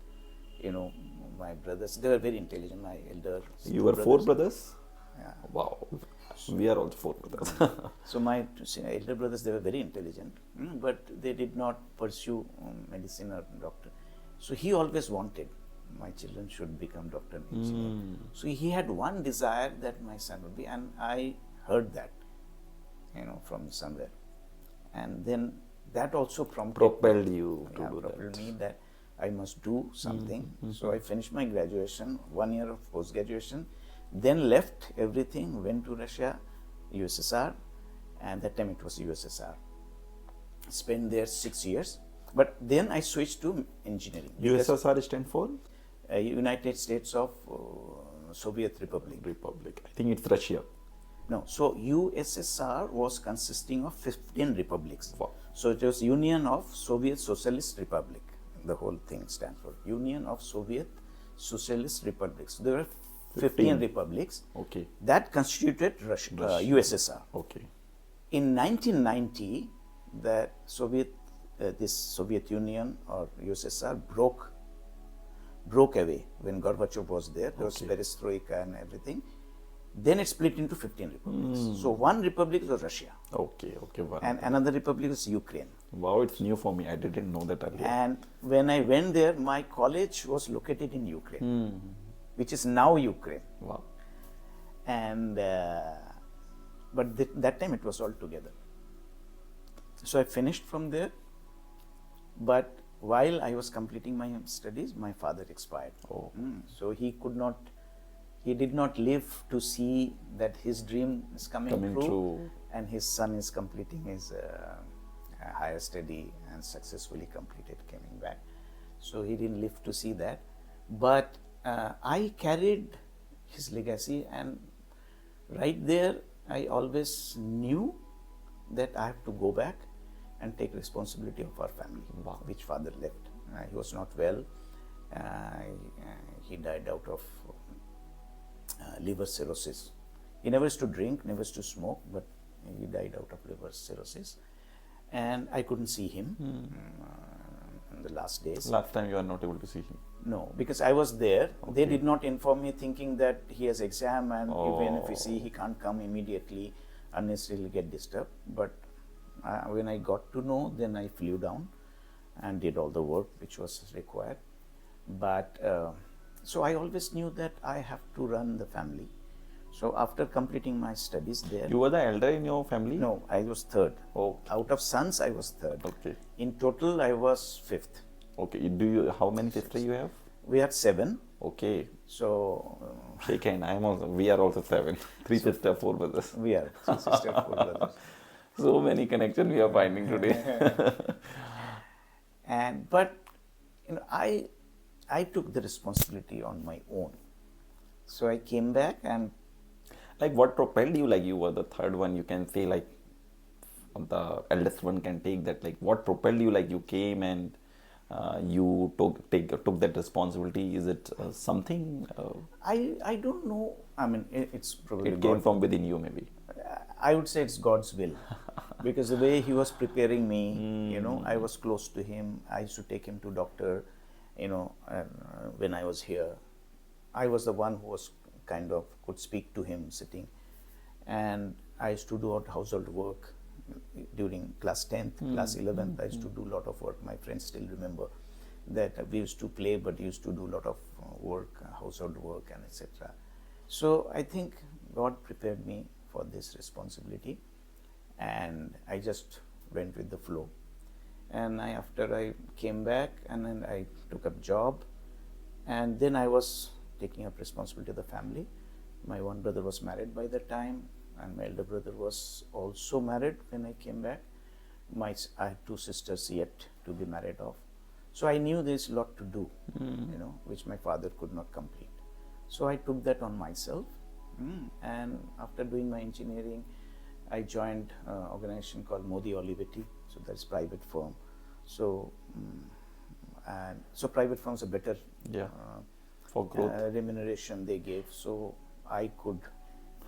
my brothers, they were very intelligent, my elder. You were 4 brothers? Yeah. Wow. We are also 4 brothers. So my elder brothers, they were very intelligent, but they did not pursue medicine or doctor. So he always wanted my children should become doctor and engineer. So he had one desire that my son would be, and I heard that, from somewhere. And then that also propelled you to do propelled me that I must do something. So I finished my graduation, 1 year of post-graduation, then left everything, went to Russia, USSR, and that time it was USSR. Spent there 6 years, but then I switched to engineering. USSR stands for? United States of Soviet Republic. I think it's Russia. No, so USSR was consisting of 15 republics. Wow. So it was Union of Soviet Socialist Republic. The whole thing stands for Union of Soviet Socialist Republics. So there were 15 republics. Okay. That constituted Russia. USSR. Okay. In 1990, the this Soviet Union or USSR broke away when Gorbachev was there. There was perestroika and everything. Then it split into 15 republics. So one republic was Russia. Okay. And another republic was Ukraine. Wow, it's new for me. I didn't know that earlier. And when I went there, my college was located in Ukraine, which is now Ukraine. Wow. And but that time it was all together. So I finished from there. But while I was completing my studies, my father expired. So he did not live to see that his dream is coming true, and his son is completing his higher study and successfully completed, coming back. So he didn't live to see that. But I carried his legacy, and right there I always knew that I have to go back and take responsibility of our family, which father left. He was not well, He died out of liver cirrhosis. He never used to drink, never used to smoke, but he died out of liver cirrhosis. And I couldn't see him in the last days. Last time you are not able to see him. No, because I was there. They did not inform me, thinking that he has exam, and even if we see, he can't come immediately unless he'll get disturbed. But when I got to know, then I flew down and did all the work which was required. But so I always knew that I have to run the family. So after completing my studies there, You were the elder in your family? no, I was third. Oh, Out of sons, I was third. okay. In total, I was fifth. Okay. How many sisters you have? We had 7. Okay. So Shake hand. We are also 7. 3 sisters, 4 brothers. we are 3 sisters, 4 brothers. So many connections we are finding today. But I took the responsibility on my own. So I came back, and Like what propelled you? Like you were the third one. You can say like the eldest one can take that. Like what propelled you? Like you came and you took that responsibility. Is it something? I don't know. I mean, it's probably It came God. from within you, maybe. I would say it's God's will, because the way He was preparing me, I was close to Him. I used to take Him to doctor, when I was here. I was the one who was kind of could speak to Him sitting, and I used to do out household work during class 10th, class 11th. I used to do a lot of work. My friends still remember that we used to play, but used to do a lot of work, household work, and etc. So I think God prepared me for this responsibility, and I just went with the flow. And after I came back, and then I took up job, and then I was taking up responsibility of the family. My one brother was married by that time, and my elder brother was also married when I came back. I had 2 sisters yet to be married off. So I knew there's a lot to do, which my father could not complete. So I took that on myself. And after doing my engineering, I joined an organization called Modi Olivetti. So that's private firm. So private firms are better For growth. remuneration they gave. So I could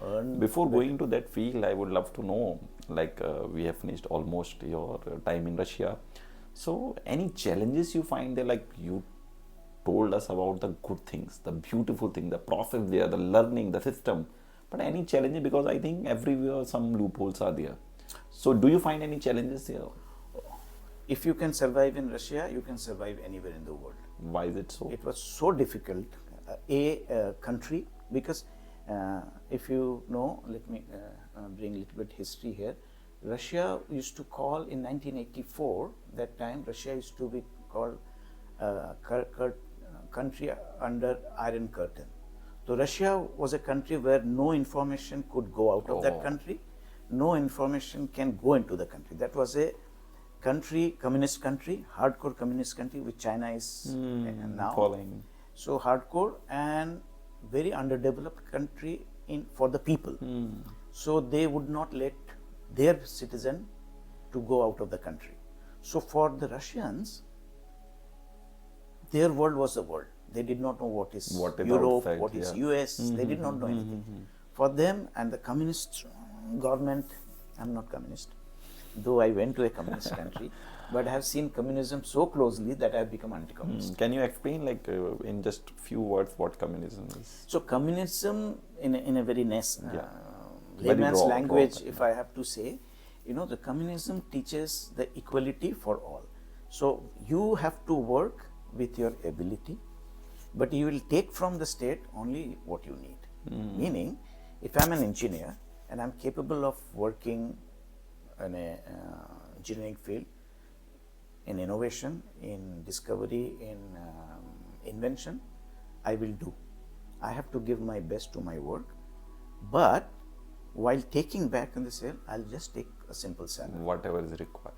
earn. Before going to that field, I would love to know, like we have finished almost your time in Russia. So any challenges you find there? Like you told us about the good things, the beautiful thing, the process there, the learning, the system. But any challenges? Because I think everywhere some loopholes are there. So do you find any challenges there? If you can survive in Russia, you can survive anywhere in the world. Why is it so? It was so difficult, a country, because if you know, let me bring a little bit history here. Russia used to call in 1984, that time Russia used to be called country under Iron Curtain. So Russia was a country where no information could go out of that country, no information can go into the country. That was a country, communist country, hardcore communist country, which China is now following. So hardcore and very underdeveloped country for the people. So they would not let their citizen to go out of the country. So for the Russians, their world was the world. They did not know what is Europe, outside, what is US. They did not know anything. For them and the communist government, I'm not communist, though I went to a communist country, but I have seen communism so closely that I have become anti-communist. Can you explain, like in just few words, what communism is? So communism, in a very nice Very layman's raw, language, raw, if I have to say, the communism teaches the equality for all. So you have to work with your ability, but you will take from the state only what you need. Meaning, if I'm an engineer and I'm capable of working in a engineering field, in innovation, in discovery, in invention, I will do. I have to give my best to my work, but while taking back in the sale, I'll just take a simple salary. Whatever is required.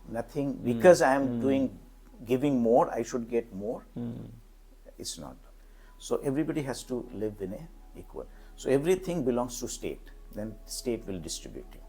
Nothing, because I am giving more, I should get more. It's not. So everybody has to live in a equal. So everything belongs to state, then state will distribute you.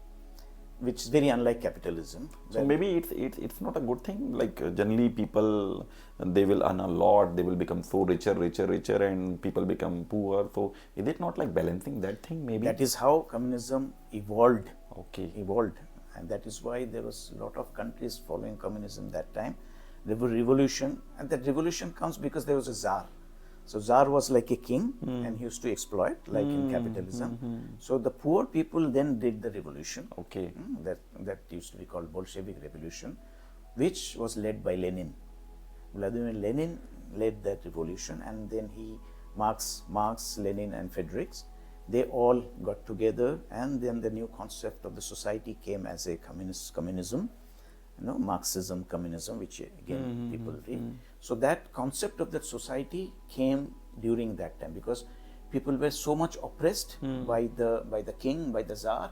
which is very unlike capitalism. So maybe it's not a good thing. Like generally people, they will earn a lot, they will become so richer, and people become poor. So is it not like balancing that thing? Maybe That is how communism evolved. Okay. Evolved, and that is why there was a lot of countries following communism that time. There was revolution, and that revolution comes because there was a czar. So czar was like a king, and he used to exploit, like in capitalism. So the poor people then did the revolution. Okay. That used to be called Bolshevik Revolution, which was led by Lenin. Vladimir Lenin led that revolution, and then Marx, Lenin, and Friedrichs, they all got together, and then the new concept of the society came as a communism. Marxism, communism, which again people read. So that concept of that society came during that time, because people were so much oppressed by the king, by the czar,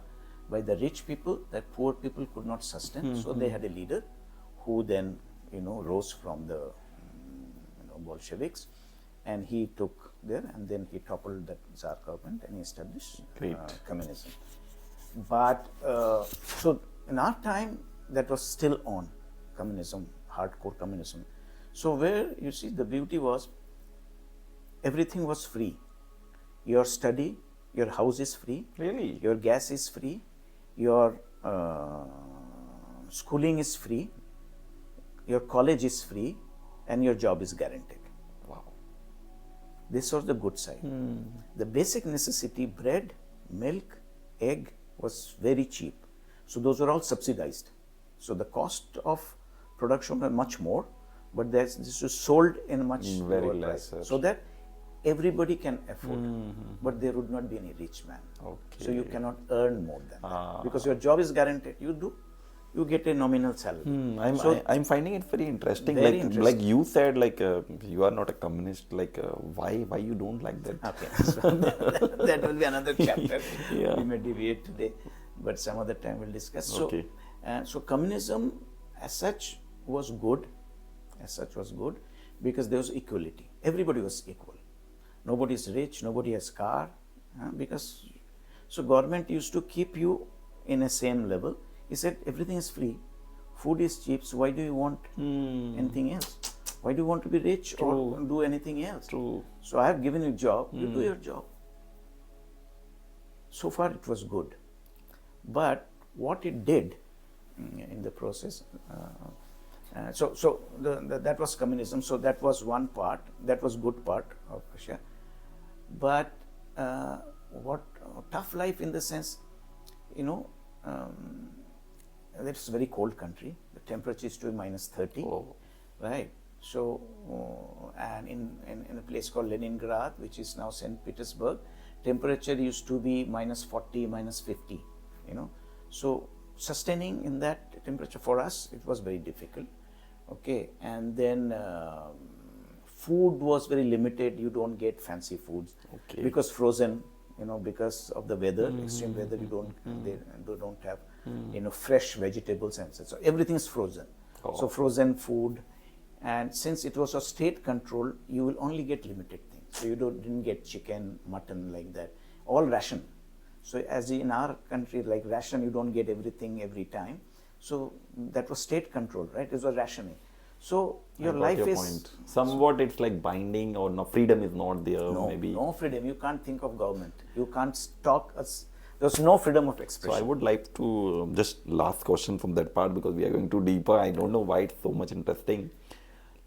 by the rich people, that poor people could not sustain. So they had a leader who then rose from the Bolsheviks, and he took there, and then he toppled the czar government and he established communism. But so in our time, that was still on, communism, hardcore communism. So where you see the beauty was, everything was free. Your study, your house is free. Really? Your gas is free. Your schooling is free. Your college is free, and your job is guaranteed. Wow. This was the good side. The basic necessity, bread, milk, egg, was very cheap. So those were all subsidized. So the cost of production were much more, but this was sold in a much lower price, so that everybody can afford. But there would not be any rich man. Okay. So you cannot earn more than that, because your job is guaranteed. You get a nominal salary. I'm finding it very interesting. Very like interesting. like you said, like you are not a communist. Like why you don't like that? Okay, so that will be another chapter. Yeah. We may deviate today, but some other time we'll discuss. So, Okay. So communism as such was good. Because there was equality. Everybody was equal. Nobody is rich, nobody has car, because so government used to keep you in a same level. He said everything is free, food is cheap, so why do you want anything else? Why do you want to be rich or do anything else? True. So I have given you a job, you do your job. So far it was good, but what it did in the process, that was communism. So that was one part, that was good part of Russia. But what tough life in the sense, it's a very cold country. The temperature is to -30, right? So and in a place called Leningrad, which is now St. Petersburg, temperature used to be -40, -50. So sustaining in that temperature for us, it was very difficult. Okay, and then food was very limited. You don't get fancy foods because frozen. Because of the weather, extreme weather, they don't have fresh vegetables and so everything is frozen. So frozen food, and since it was a state control, you will only get limited things. So you didn't get chicken, mutton like that. All ration. So as in our country, like ration, you don't get everything every time. So that was state control, right? It was rationing. So your life is point. Somewhat it's like binding, or no freedom is not there. Maybe no freedom. You can't think of government. You can't talk us. There's no freedom of expression. So I would like to just last question from that part, because we are going too deeper. I don't know why it's so much interesting.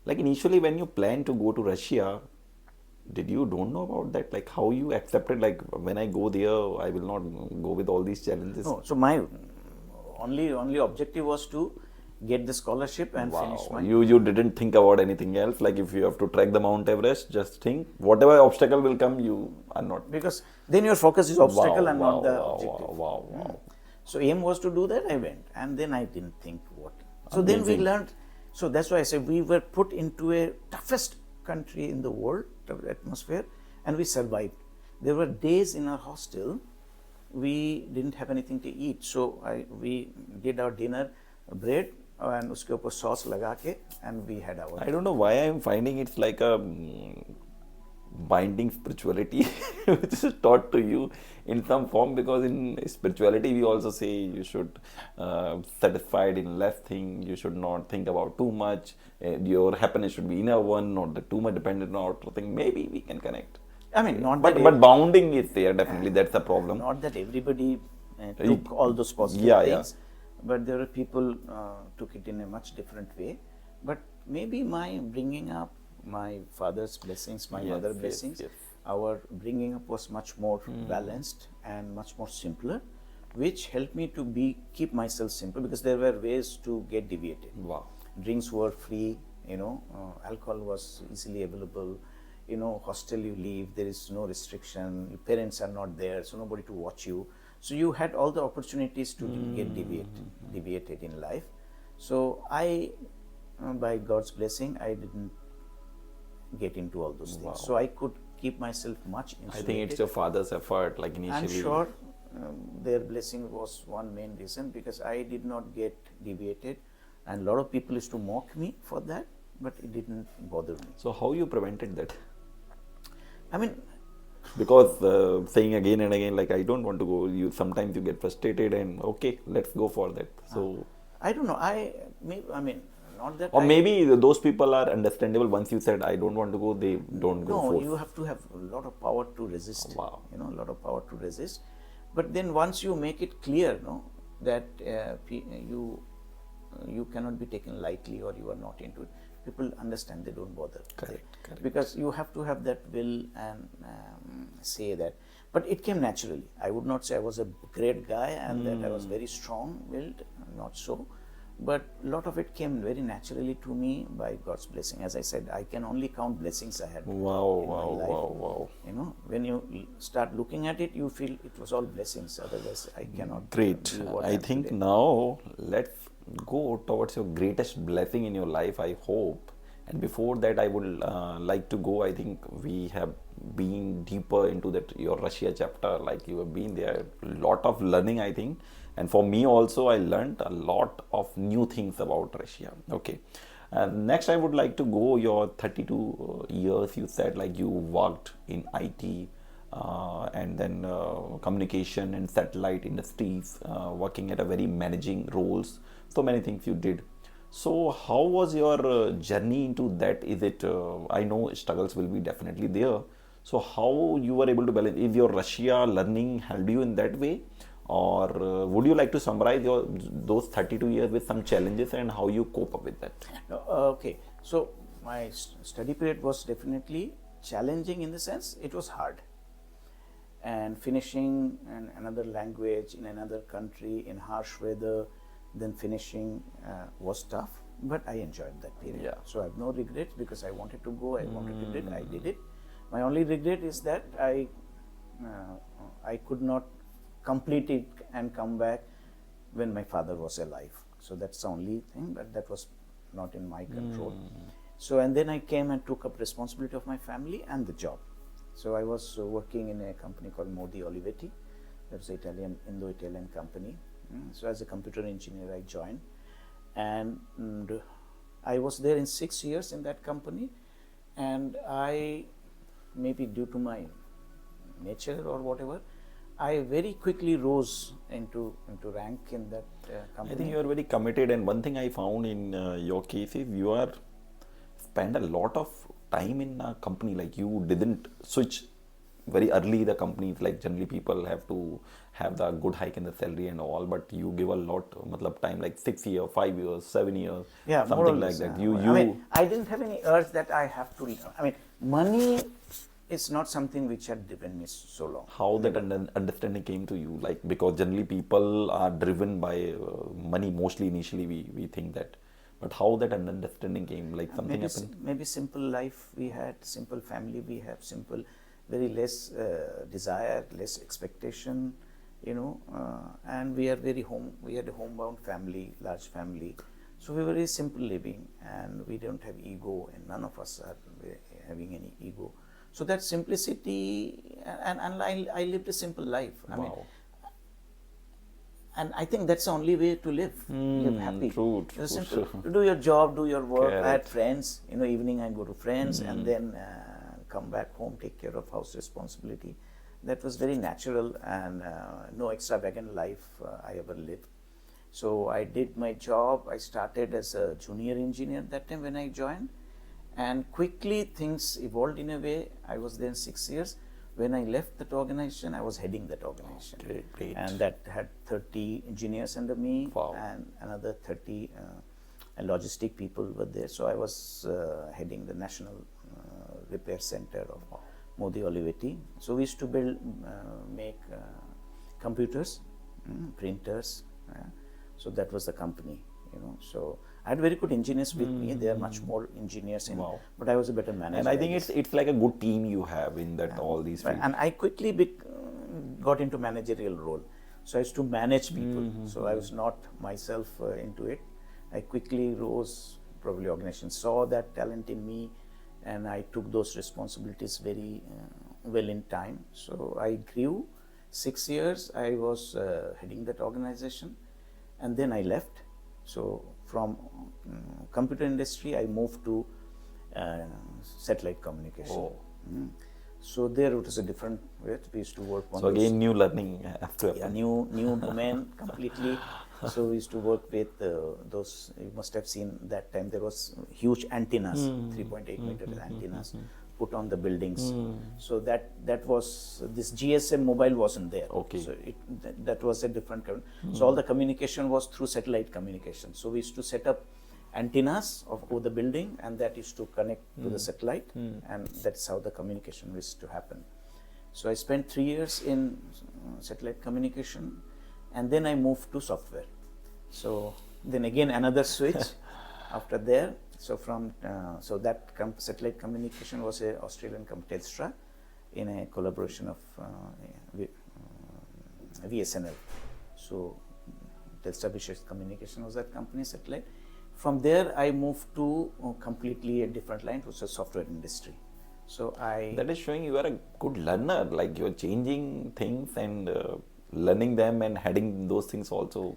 Like initially when you planned to go to Russia, did you don't know about that? Like how you accepted, like when I go there, I will not go with all these challenges? No. So my only objective was to get the scholarship and finish my... You didn't think about anything else? Like if you have to trek the Mount Everest, just think whatever obstacle will come, you are not... Because then your focus is obstacle and not the objective. Wow. So aim was to do that, I went. And then I didn't think what... So then we learned... So that's why I say we were put into a toughest country in the world, atmosphere, and we survived. There were days in our hostel, we didn't have anything to eat. So we did our dinner, bread, and uske upar sauce laga ke, and we had our... I don't know why I'm finding it's like a binding spirituality which is taught to you in some form, because in spirituality we also say you should satisfied in less thing, you should not think about too much, your happiness should be inner one, not the too much dependent on outer thing. Maybe we can connect. I mean, not but that but bounding is there, definitely. That's the problem. not that everybody took all those positive Yeah, things, but there are people took it in a much different way. But maybe my bringing up, my father's blessings, my mother's blessings, our bringing up was much more balanced and much more simpler, which helped me to keep myself simple, because there were ways to get deviated. Wow. Drinks were free, alcohol was easily available, hostel you leave, there is no restriction, your parents are not there, so nobody to watch you. So you had all the opportunities to get deviated in life. So I, by God's blessing, I didn't get into all those things. So I could keep myself much insulated. I think it's your father's effort, like initially. I'm sure their blessing was one main reason, because I did not get deviated, and a lot of people used to mock me for that, but it didn't bother me. So how you prevented that? I mean, because saying again and again, like, I don't want to go, you sometimes you get frustrated and okay, let's go for that. So I don't know. I mean, not that. Or maybe those people are understandable. Once you said I don't want to go, they don't go. No, forth. you have to have a lot of power to resist. Wow. A lot of power to resist. But then once you make it clear, that you cannot be taken lightly, or you are not into it, people understand, they don't bother. Correct. Because you have to have that will and say that. But it came naturally. I would not say I was a great guy and that I was very strong-willed, not so. But a lot of it came very naturally to me by God's blessing. As I said, I can only count blessings I had in my life. Wow. When you start looking at it, you feel it was all blessings. Otherwise, I cannot. Great. I think now let's go towards your greatest blessing in your life, I hope. And before that, I would like to go. I think we have been deeper into that your Russia chapter. Like, you have been there, a lot of learning, I think. And for me also, I learned a lot of new things about Russia. Okay. Next, I would like to go your 32 years. You said like you worked in IT and then communication and satellite industries, working at a very managing roles. So many things you did. So how was your journey into that? Is it, I know struggles will be definitely there. So how you were able to balance? Is your Russia learning helped you in that way? Or would you like to summarize those 32 years with some challenges and how you cope up with that? Okay. So my study period was definitely challenging, in the sense it was hard. And finishing another language in another country in harsh weather, then finishing was tough, but I enjoyed that period. Yeah. So I have no regrets, because I wanted to go, I wanted to do it, I did it. My only regret is that I could not complete it and come back when my father was alive. So that's the only thing, but that was not in my control. So, and then I came and took up responsibility of my family and the job. So I was working in a company called Modi Olivetti. That's an Indo-Italian company. So as a computer engineer, I joined, and I was there in 6 years in that company. And I, maybe due to my nature or whatever, I very quickly rose into rank in that company. I think you are very committed, and one thing I found in your case is you are spend a lot of time in a company. Like, you didn't switch very early the companies. Like, generally people have to have the good hike in the salary and all, but you give a lot time, like 6 years, 5 years, 7 years, something like that. I didn't have any urge that I have to. Money is not something which had driven me so long. How that understanding came to you? Like, because generally people are driven by money mostly initially, we think that. But how that understanding came? Like, something happened? Maybe simple life we had, simple family we have, simple, very less desire, less expectation, and we had a homebound family, large family. So we were very simple living, and we don't have ego, and none of us are having any ego. So that simplicity, and I lived a simple life. Wow. And I think that's the only way to live happy. True. Do your job, do your work. Correct. I had friends, evening I go to friends, and then come back home, take care of house responsibility. That was very natural, and no extravagant life I ever lived. So I did my job. I started as a junior engineer that time when I joined, and quickly things evolved in a way. I was there 6 years. When I left that organization, I was heading that organization. Okay, great. And that had 30 engineers under me, Wow. and another 30 logistic people were there. So I was heading the National Repair Center of Modi Olivetti. So we used to build, make computers, printers. So that was the company, So I had very good engineers with me. There are much more engineers in, Wow. but I was a better manager. And I think it's like a good team you have in that all these fields. And I quickly got into managerial role. So I used to manage people. So I was not myself into it. I quickly rose. Probably organization saw that talent in me, and I took those responsibilities very well in time. So I grew. 6 years I was heading that organization, and then I left. So from computer industry, I moved to satellite communication. Oh. So there it was a different way. We used to work on So again, new learning after. yeah, new domain completely. So we used to work with those. You must have seen that time there was huge antennas, 3.8 meter antennas put on the buildings. So that was this GSM mobile wasn't there. Okay. So that was a different kind. So all the communication was through satellite communication. So we used to set up antennas over the building, and that used to connect to the satellite, and that's how the communication used to happen. So I spent 3 years in satellite communication, and then I moved to software. So then again another switch after there. So from so that satellite communication was a Australian company, Telstra, in a collaboration of VSNL. So Telstra Vicious Communication was that company, satellite. From there I moved to completely a different line, which was software industry. So That is showing you are a good learner, like you're changing things and learning them and heading those things also.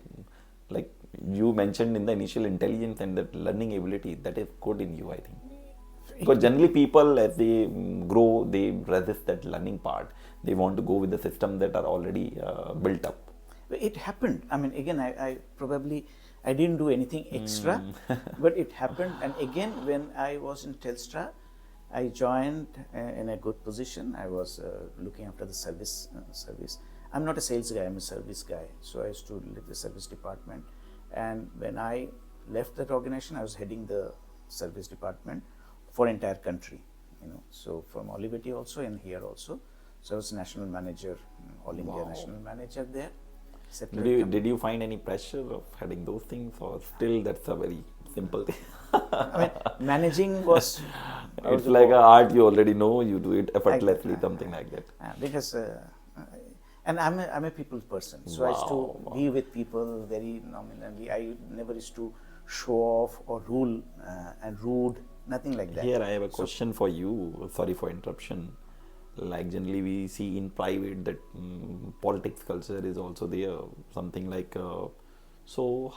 Like you mentioned in the initial intelligence and that learning ability, that is good in you, I think. Because generally people, as they grow, they resist that learning part. They want to go with the system that are already built up. It happened. I mean, again, I didn't do anything extra, but it happened. And again, when I was in Telstra, I joined in a good position. I was looking after the service. I'm not a sales guy, I'm a service guy. So I used to lead the service department. And when I left that organization, I was heading the service department for entire country, So from Olivetti also and here also. So I was national manager, all India national manager there. Did you find any pressure of heading those things, or still that's a very simple thing? I mean, managing was... It's like an art you already know, you do it effortlessly, something like that. Because, and I'm a people person, so I used to be with people very nominally. I never used to show off or rule and rude, nothing like that. Here I have a question for you, sorry for interruption. Like generally we see in private that politics culture is also there, something like... So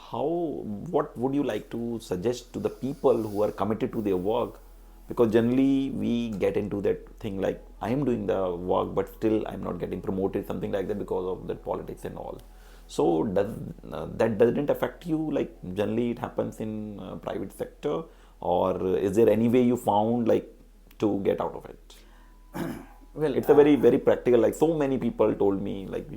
what would you like to suggest to the people who are committed to their work? Because generally we get into that thing like, I am doing the work but still I'm not getting promoted, something like that, because of that politics and all. So that doesn't affect you, like generally it happens in private sector, or is there any way you found like to get out of it? Well, it's a very, very practical, like so many people told me, like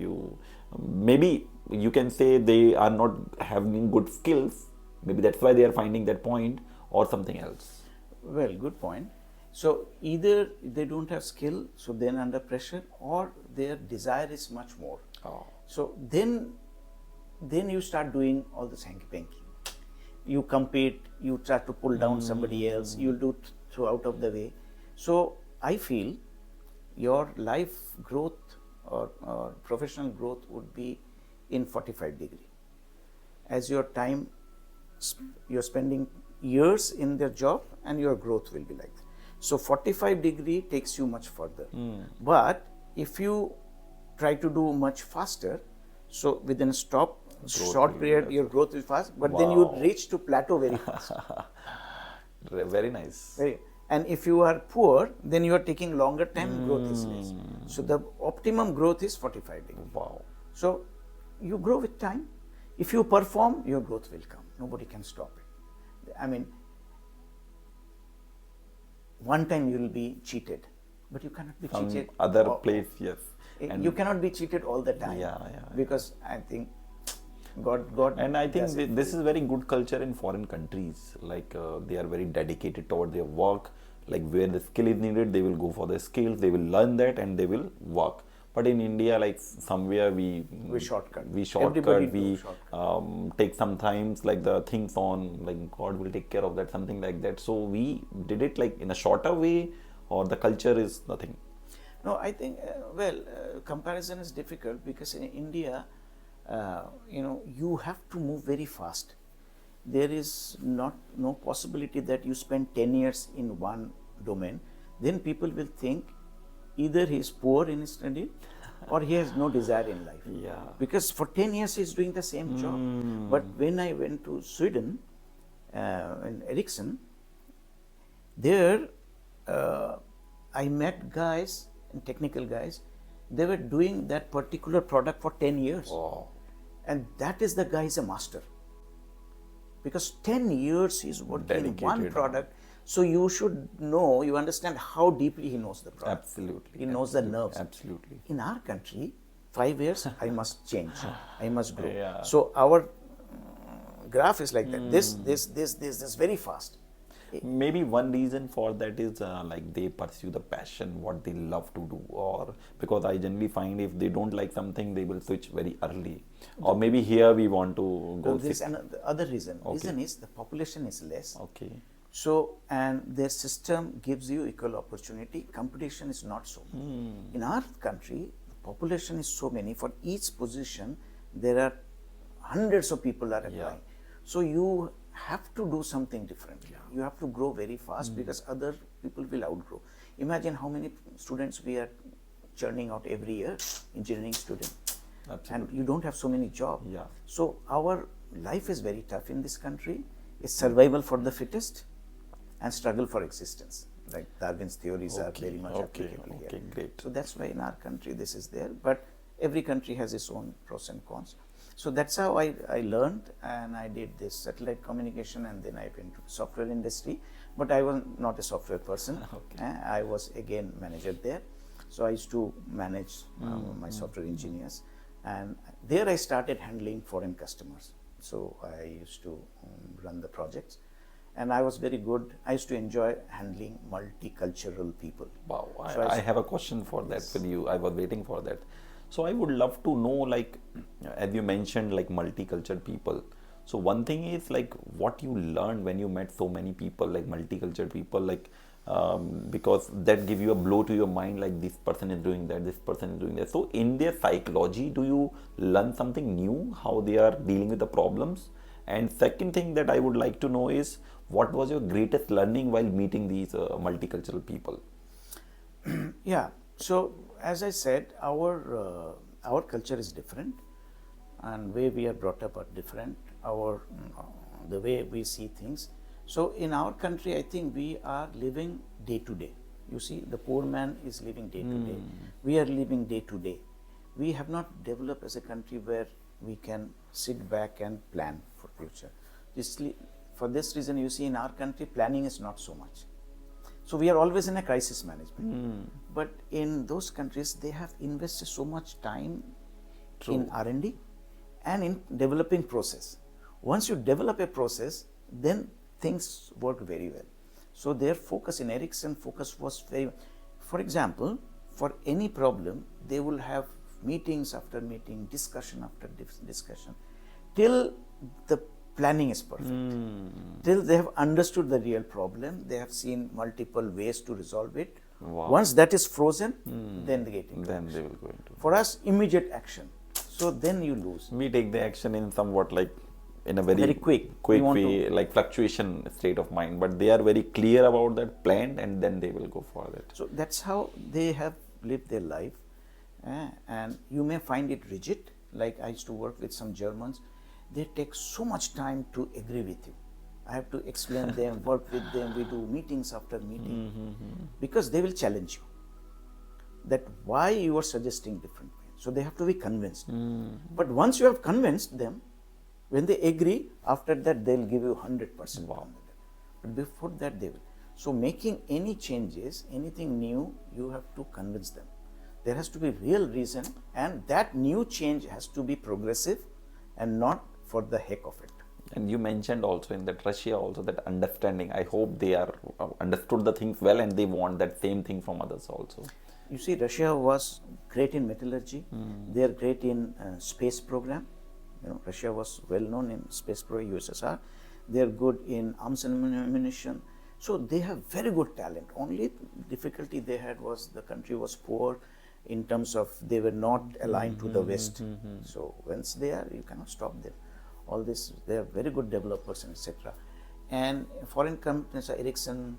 maybe you can say they are not having good skills, maybe that's why they are finding that point, or something else. Well, good point. So either they don't have skill, so then under pressure, or their desire is much more. So then you start doing all this hanky-panky. You compete, you try to pull down somebody else, you'll do out of the way. So I feel your life growth or professional growth would be in 45 degree. As your time, you're spending years in their job, and your growth will be like that. So 45 degree takes you much further. But if you try to do much faster, so within a short period, your growth is fast, but then you reach to plateau very fast. Very nice. And if you are poor, then you are taking longer time, growth is less. So the optimum growth is 45 degrees. Wow. So you grow with time. If you perform, your growth will come. Nobody can stop it. I mean, one time you will be cheated, but you cannot be Some cheated. other place, yes. You cannot be cheated all the time. Yeah. Because I think God. And I think does it. this is very good culture in foreign countries. Like they are very dedicated toward their work. Like where the skill is needed, they will go for the skills. They will learn that and they will work. But in India, like somewhere we shortcut. We shortcut. Everybody do We shortcut. take sometimes like the things on like God will take care of that, something like that. So we did it like in a shorter way, or the culture is nothing. No, I think comparison is difficult because in India, you have to move very fast. There is no possibility that you spend 10 years in one domain. Then people will think either he is poor in his study or he has no desire in life. Yeah. Because for 10 years he is doing the same job. But when I went to Sweden, in Ericsson, there I met guys, technical guys, they were doing that particular product for 10 years. Wow. And that is the guy is a master. Because 10 years he is working in one product. So you should know, you understand how deeply he knows the product. Absolutely. He knows the nerves. Absolutely. In our country, 5 years, I must change. I must grow. Yeah. So our graph is like that. This very fast. Maybe one reason for that is like they pursue the passion, what they love to do, or because I generally find if they don't like something, they will switch very early. Or maybe here we want to go. There's another other reason. Okay. Reason is the population is less. Okay. So, and their system gives you equal opportunity. Competition is not so much. In our country, the population is so many. For each position, there are hundreds of people are applying. Yeah. So you have to do something different. Yeah. You have to grow very fast because other people will outgrow. Imagine how many students we are churning out every year, engineering students. Absolutely. And you don't have so many jobs. Yeah. So our life is very tough in this country. It's survival for the fittest and struggle for existence. Like Darwin's theories are very much applicable here. Okay, great. So that's why in our country this is there. But every country has its own pros and cons. So that's how I learned, and I did this satellite communication, and then I went to software industry. But I was not a software person. Okay. I was again manager there. So I used to manage my software engineers, and there I started handling foreign customers. So I used to run the projects, and I was very good. I used to enjoy handling multicultural people. Wow, So I have a question for that with you. I was waiting for that. So I would love to know, like, as you mentioned, like multicultural people. So one thing is like what you learned when you met so many people, like multicultural people, like because that give you a blow to your mind, like this person is doing that, this person is doing that. So in their psychology, do you learn something new, how they are dealing with the problems? And second thing that I would like to know is what was your greatest learning while meeting these multicultural people? Yeah. So as I said, our culture is different, and way we are brought up are different. The way we see things. So in our country, I think we are living day to day. You see, the poor man is living day to day. We are living day to day. We have not developed as a country where we can sit back and plan for future. For this reason, you see, in our country, planning is not so much. So we are always in a crisis management. But in those countries, they have invested so much time in R&D and in developing process. Once you develop a process, then things work very well. So their focus in Ericsson focus was very, for example, for any problem, they will have meetings after meeting, discussion after discussion, till the planning is perfect. Till they have understood the real problem, they have seen multiple ways to resolve it. Wow. Once that is frozen, then they get into Then action. they will go into. For us, immediate action. So then you lose. We take the action in somewhat like in a very quick way, like fluctuation state of mind. But they are very clear about that plan, and then they will go for that. So that's how they have lived their life. And you may find it rigid. Like I used to work with some Germans. They take so much time to agree with you. I have to explain them, work with them. We do meetings after meeting because they will challenge you that why you are suggesting different way. So they have to be convinced. But once you have convinced them, when they agree, after that they'll give you 100%. Wow. But before that they will. So making any changes, anything new, you have to convince them. There has to be real reason, and that new change has to be progressive and not for the heck of it. And you mentioned also in that Russia also that understanding. I hope they are understood the things well and they want that same thing from others also. You see, Russia was great in metallurgy. They are great in space program. You know, Russia was well known in space program, USSR. They are good in arms and ammunition. So they have very good talent. Only difficulty they had was the country was poor in terms of they were not aligned to the West. So once they are, you cannot stop them. All this, they are very good developers and etc. And foreign companies, Ericsson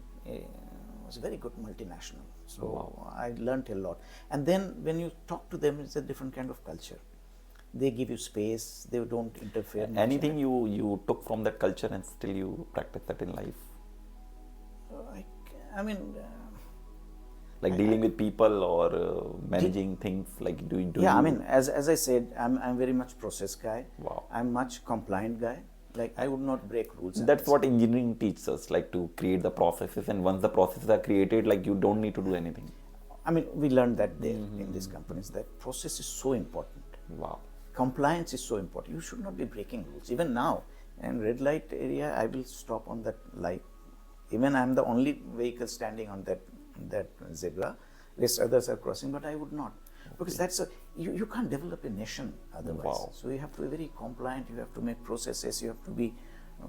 was a very good multinational. So I learned a lot. And then when you talk to them, it's a different kind of culture. They give you space. They don't interfere. Anything you took from that culture and still you practice that in life? I mean, like dealing with people or managing things, like do you? I mean, as I said, I'm very much process guy. Wow. I'm much compliant guy. Like I would not break rules. That's what engineering teaches us, like to create the processes, and once the processes are created, like you don't need to do anything. I mean, we learned that there in these companies that process is so important. Wow. Compliance is so important. You should not be breaking rules. Even now, in red light area, I will stop on that light. Even I'm the only vehicle standing on that zebra. Rest others are crossing, but I would not, because that's you can't develop a nation otherwise. Wow. So you have to be very compliant. You have to make processes. You have to be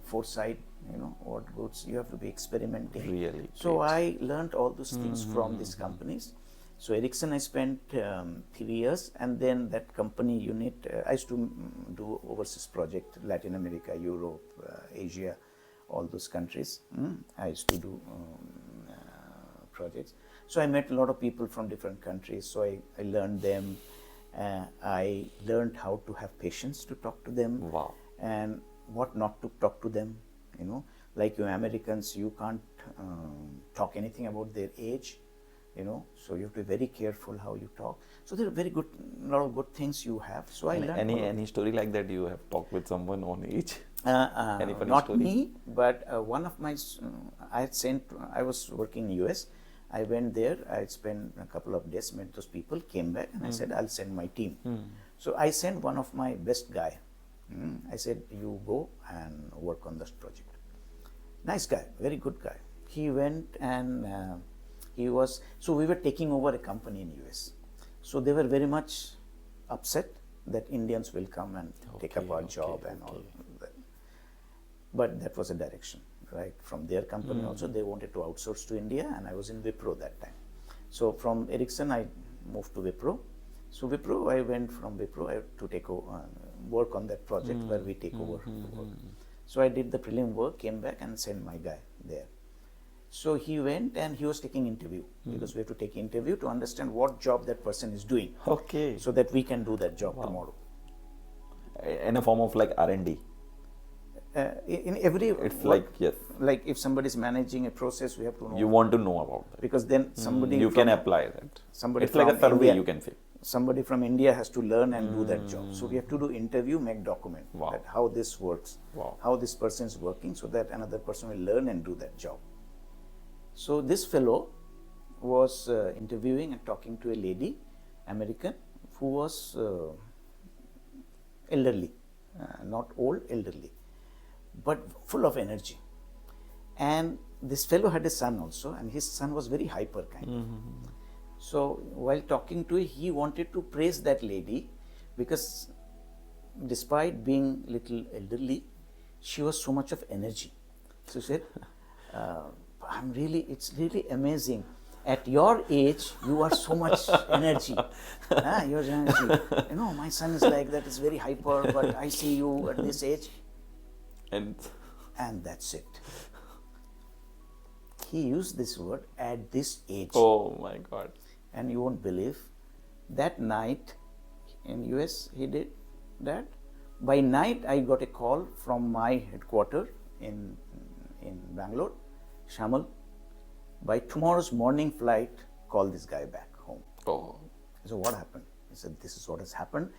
foresight. You know what goods. You have to be experimenting. Really. So I learned all those things from these companies. So Ericsson, I spent 3 years, and then that company unit. I used to do overseas project, Latin America, Europe, Asia, all those countries. I used to do projects. So I met a lot of people from different countries. So I learned them. I learned how to have patience to talk to them. Wow. And what not to talk to them. You know, like you Americans, you can't talk anything about their age. You know, so you have to be very careful how you talk. So there are very good, lot of good things you have. So I learned. Any story like that you have talked with someone on age? Any funny Not story? me, but one of my, I was working in US. I went there, I spent a couple of days, met those people, came back, and I said, I'll send my team. So I sent one of my best guy. I said, you go and work on this project. Nice guy, very good guy. He went and so we were taking over a company in US. So they were very much upset that Indians will come and take up our job and all that. But that was a direction, right? From their company also, they wanted to outsource to India, and I was in Wipro that time. So from Ericsson, I moved to Wipro. So Wipro, I went from Wipro to take over, work on that project where we take over the work. So I did the prelim work, came back and sent my guy there. So he went and he was taking interview because we have to take interview to understand what job that person is doing. Okay. So that we can do that job tomorrow. In a form of like R&D. In every It's work, like, yes. like if somebody is managing a process, we have to know. You want to know about that. Because then somebody You can apply that. somebody It's like a from survey, India- you can say. Somebody from India has to learn and do that job. So we have to do interview, make document Wow. that how this works, Wow. how this person is working, so that another person will learn and do that job. So this fellow was interviewing and talking to a lady, American, who was elderly, not old, elderly, but full of energy. And this fellow had a son also, and his son was very hyper kind of. So while talking to her, he wanted to praise that lady because despite being little elderly, she was so much of energy. So he said, it's really amazing. At your age, you are so much energy. Your energy. You know, my son is like that, is very hyper, but I see you at this age. And that's it. He used this word, at this age. oh my God. And you won't believe, that night in US he did that. By night I got a call from my headquarters in in Bangalore. Shyamal, by tomorrow's morning flight, call this guy back home. Oh. So what happened? He said, this is what has happened.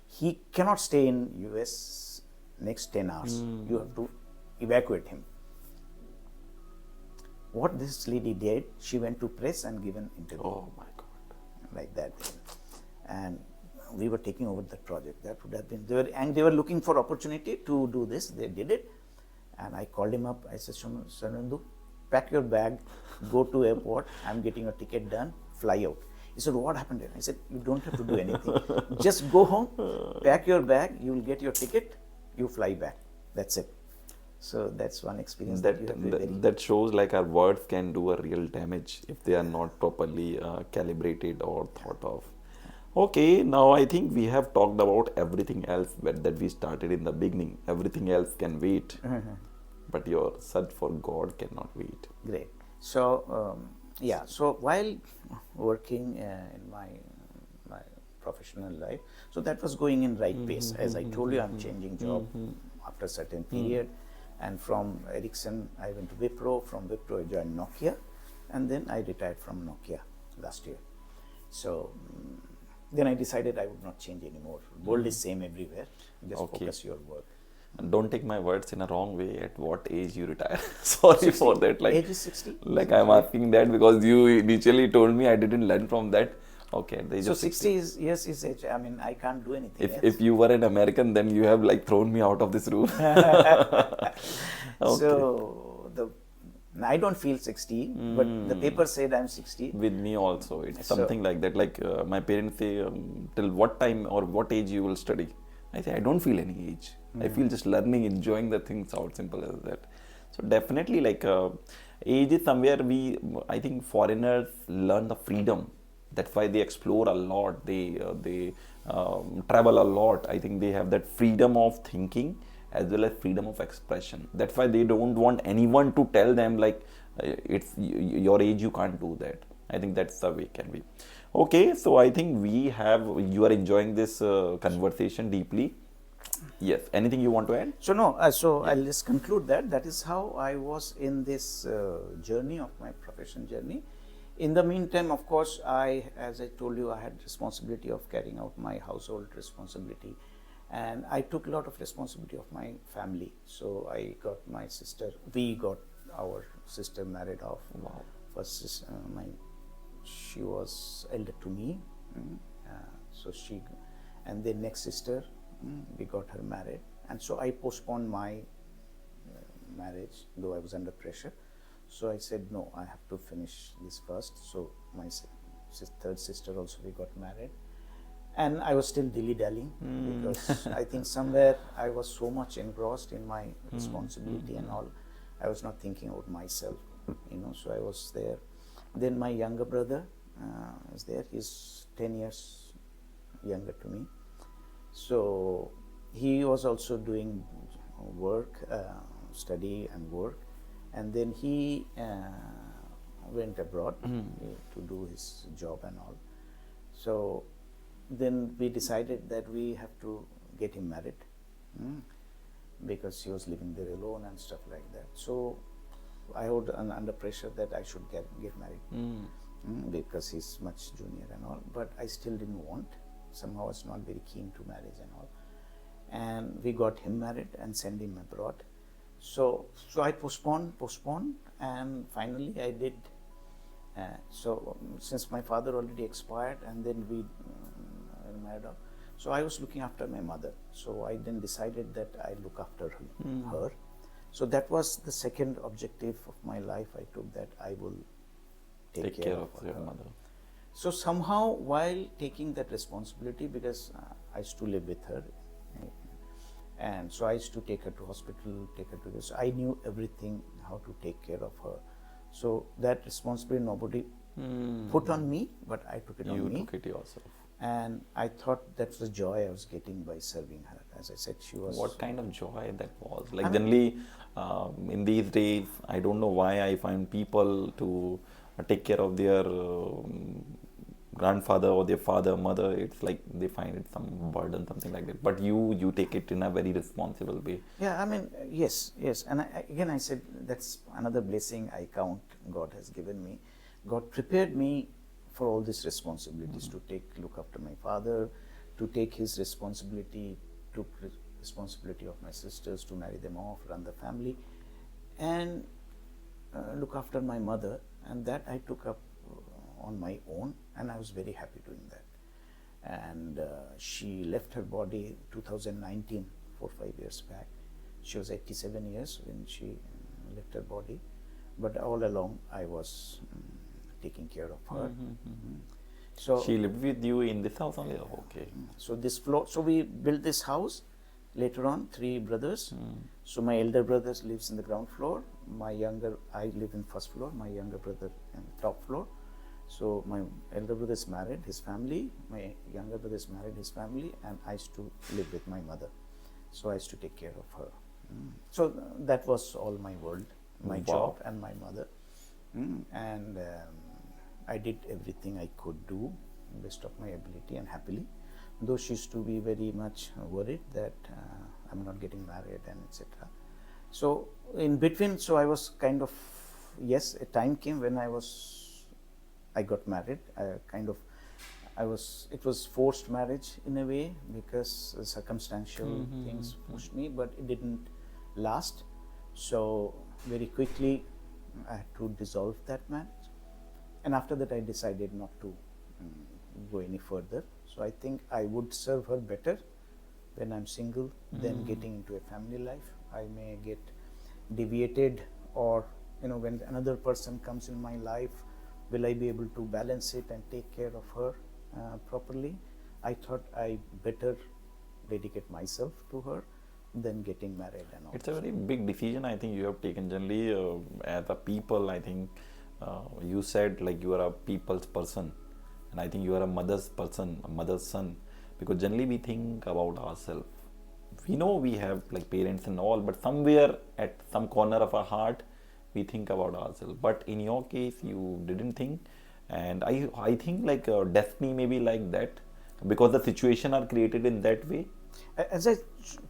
He cannot stay in US next 10 hours. You have to evacuate him. What this lady did, she went to press and gave an interview. Oh my God. Like that. And we were taking over that project. That would have been, they were looking for opportunity to do this. They did it. And I called him up. I said, Sanandu, pack your bag, go to airport. I'm getting a ticket done, fly out. He said, what happened there? I said, you don't have to do anything. Just go home, pack your bag, you will get your ticket, you fly back. That's it. So that's one experience that you have to very... That shows like our words can do a real damage if they are not properly calibrated or thought of. Okay, now I think we have talked about everything else that we started in the beginning. Everything else can wait, but your search for God cannot wait. Great. So, so while working in my professional life, so that was going in right pace. As I told you, I'm changing job after a certain period. And from Ericsson, I went to Wipro. From Wipro, I joined Nokia. And then I retired from Nokia last year. So then I decided I would not change anymore. World is same everywhere. Just focus your work. And don't take my words in a wrong way. At what age you retire? Sorry 60. for that. Like age is 60. Like I'm asking that because you initially told me I didn't learn from that. Okay, at the age so of 60 is, yes, is age. I mean, I can't do anything else. If you were an American, then you have like thrown me out of this room. So I don't feel 60, but the paper said I'm 60. With me also, it's something like that. Like my parents say, till what time or what age you will study? I say I don't feel any age. I feel just learning, enjoying the things out, simple as that. So definitely, like age is somewhere I think foreigners learn the freedom. That's why they explore a lot. They travel a lot. I think they have that freedom of thinking as well as freedom of expression. That's why they don't want anyone to tell them like it's your age, you can't do that. I think that's the way can be. Okay, so I think you are enjoying this conversation deeply. Yes. Anything you want to add? So no. I'll just conclude that. That is how I was in this journey of my profession journey. In the meantime, of course, as I told you, I had responsibility of carrying out my household responsibility, and I took a lot of responsibility of my family. So I got my sister. We got our sister married off. Wow. First, she was elder to me. So she, and then next sister, we got her married, and so I postponed my marriage, though I was under pressure. So I said, no, I have to finish this first. So my third sister also, we got married. And I was still dilly-dallying because I think somewhere I was so much engrossed in my responsibility and all. I was not thinking about myself, so I was there. Then my younger brother is there. He's 10 years younger to me. So he was also doing work, study and work. And then he went abroad to do his job and all. So then we decided that we have to get him married because he was living there alone and stuff like that. So I was under pressure that I should get married because he's much junior and all. But I still didn't want. Somehow I was not very keen to marriage and all. And we got him married and sent him abroad. So I postponed, and finally I did. Since my father already expired, and then we married off, so I was looking after my mother. So I then decided that I look after her. So that was the second objective of my life. I took that I will take care of your her. mother. So somehow, while taking that responsibility, because I used to live with her. And so I used to take her to hospital, take her to this. I knew everything, how to take care of her. So that responsibility nobody put on me, but I took it on me. You took it yourself. And I thought that's the joy I was getting by serving her. As I said, she was... What kind of joy that was? Like generally, in these days, I don't know why I find people to take care of their grandfather or their father, mother, it's like they find it some burden, something like that. But you take it in a very responsible way. Yeah, I mean, yes. And again, I said that's another blessing I count God has given me. God prepared me for all these responsibilities to look after my father, to take his responsibility, took responsibility of my sisters, to marry them off, run the family, and look after my mother. And that I took up on my own, and I was very happy doing that. And she left her body 2019, 4-5 years back. She was 87 years when she left her body, but all along I was taking care of her. So She lived with you in this house only? Oh, okay. so this floor, so we built this house later on, 3 brothers. So my elder brother lives in the ground floor, I live in first floor, my younger brother in the top floor. So my elder brother is married, his family, my younger brother is married, his family, and I used to live with my mother. So I used to take care of her. So that was all my world, my job and my mother. And I did everything I could do, best of my ability and happily. Though she used to be very much worried that I'm not getting married and etc. So in between, so I was kind of, yes, a time came when I got married. It was forced marriage in a way because circumstantial things pushed me, but it didn't last. So very quickly I had to dissolve that marriage. And after that I decided not to go any further. So I think I would serve her better when I'm single than getting into a family life. I may get deviated, or when another person comes in my life, will I be able to balance it and take care of her properly? I thought I better dedicate myself to her than getting married and all. It's a very big decision I think you have taken. Generally, as a people, I think you said like you are a people's person, and I think you are a mother's person, a mother's son, because generally we think about ourselves. We know we have like parents and all, but somewhere at some corner of our heart, we think about ourselves. But in your case, you didn't think, and I think like destiny may be like that, because the situation are created in that way. As I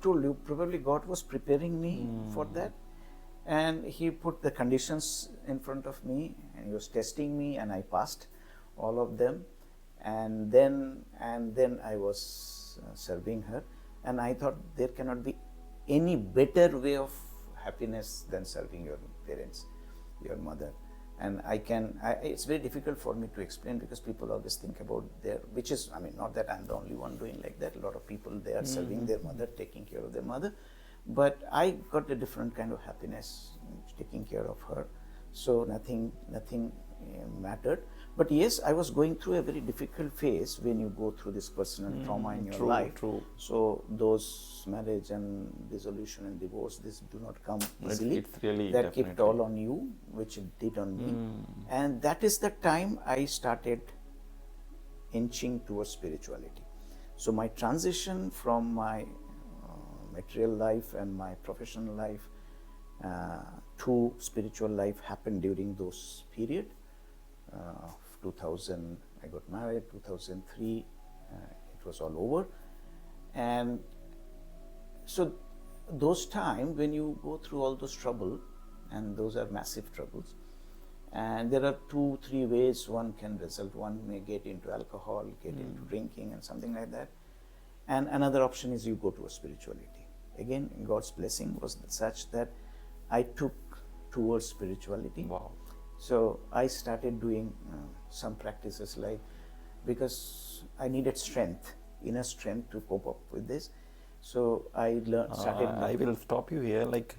told you, probably God was preparing me for that, and He put the conditions in front of me, and He was testing me, and I passed all of them, and then I was serving her, and I thought there cannot be any better way of happiness than serving your parents, your mother. And it's very difficult for me to explain, because people always think about which is, not that I'm the only one doing like that. A lot of people, they are serving their mother, taking care of their mother. But I got a different kind of happiness taking care of her. So nothing mattered. But yes, I was going through a very difficult phase when you go through this personal trauma in your life. True. So those marriage and dissolution and divorce, this do not come easily. It's really that definitely. kept all on you, which it did on me. And that is the time I started inching towards spirituality. So my transition from my material life and my professional life to spiritual life happened during those period. 2000 I got married, 2003 it was all over. And so those times when you go through all those trouble, and those are massive troubles, and there are 2-3 ways one can result. One may get into alcohol, get into drinking and something like that, and another option is you go towards spirituality. Again, God's blessing was such that I took towards spirituality. Wow. So I started doing some practices, like, because I needed inner strength to cope up with this. So I started. I will stop you here. Like,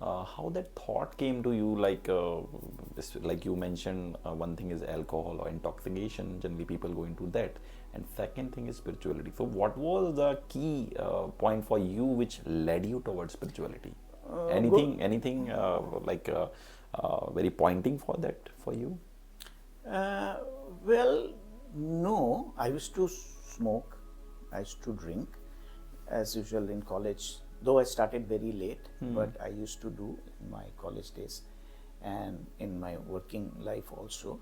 how that thought came to you? Like you mentioned, one thing is alcohol or intoxication. Generally, people go into that, and second thing is spirituality. So, what was the key point for you which led you towards spirituality? Anything very pointing for that for you? Well, no. I used to smoke. I used to drink, as usual in college. Though I started very late, but I used to do in my college days and in my working life also.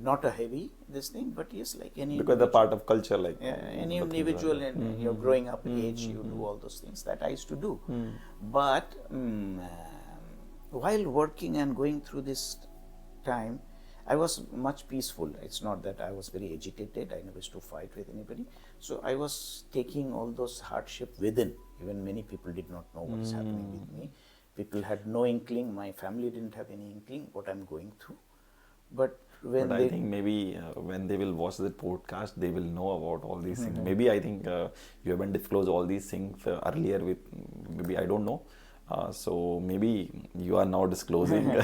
Not a heavy this thing, but yes, like any Because the part of culture, like any the things individual like that. in your growing up age, you do all those things that I used to do. But while working and going through this time, I was much peaceful. It's not that I was very agitated. I never used to fight with anybody. So I was taking all those hardship within. Even many people did not know what is happening with me. People had no inkling. My family didn't have any inkling what I'm going through. But when I think maybe when they will watch the podcast, they will know about all these things. Maybe I think you haven't disclosed all these things earlier with, maybe I don't know. So maybe you are now disclosing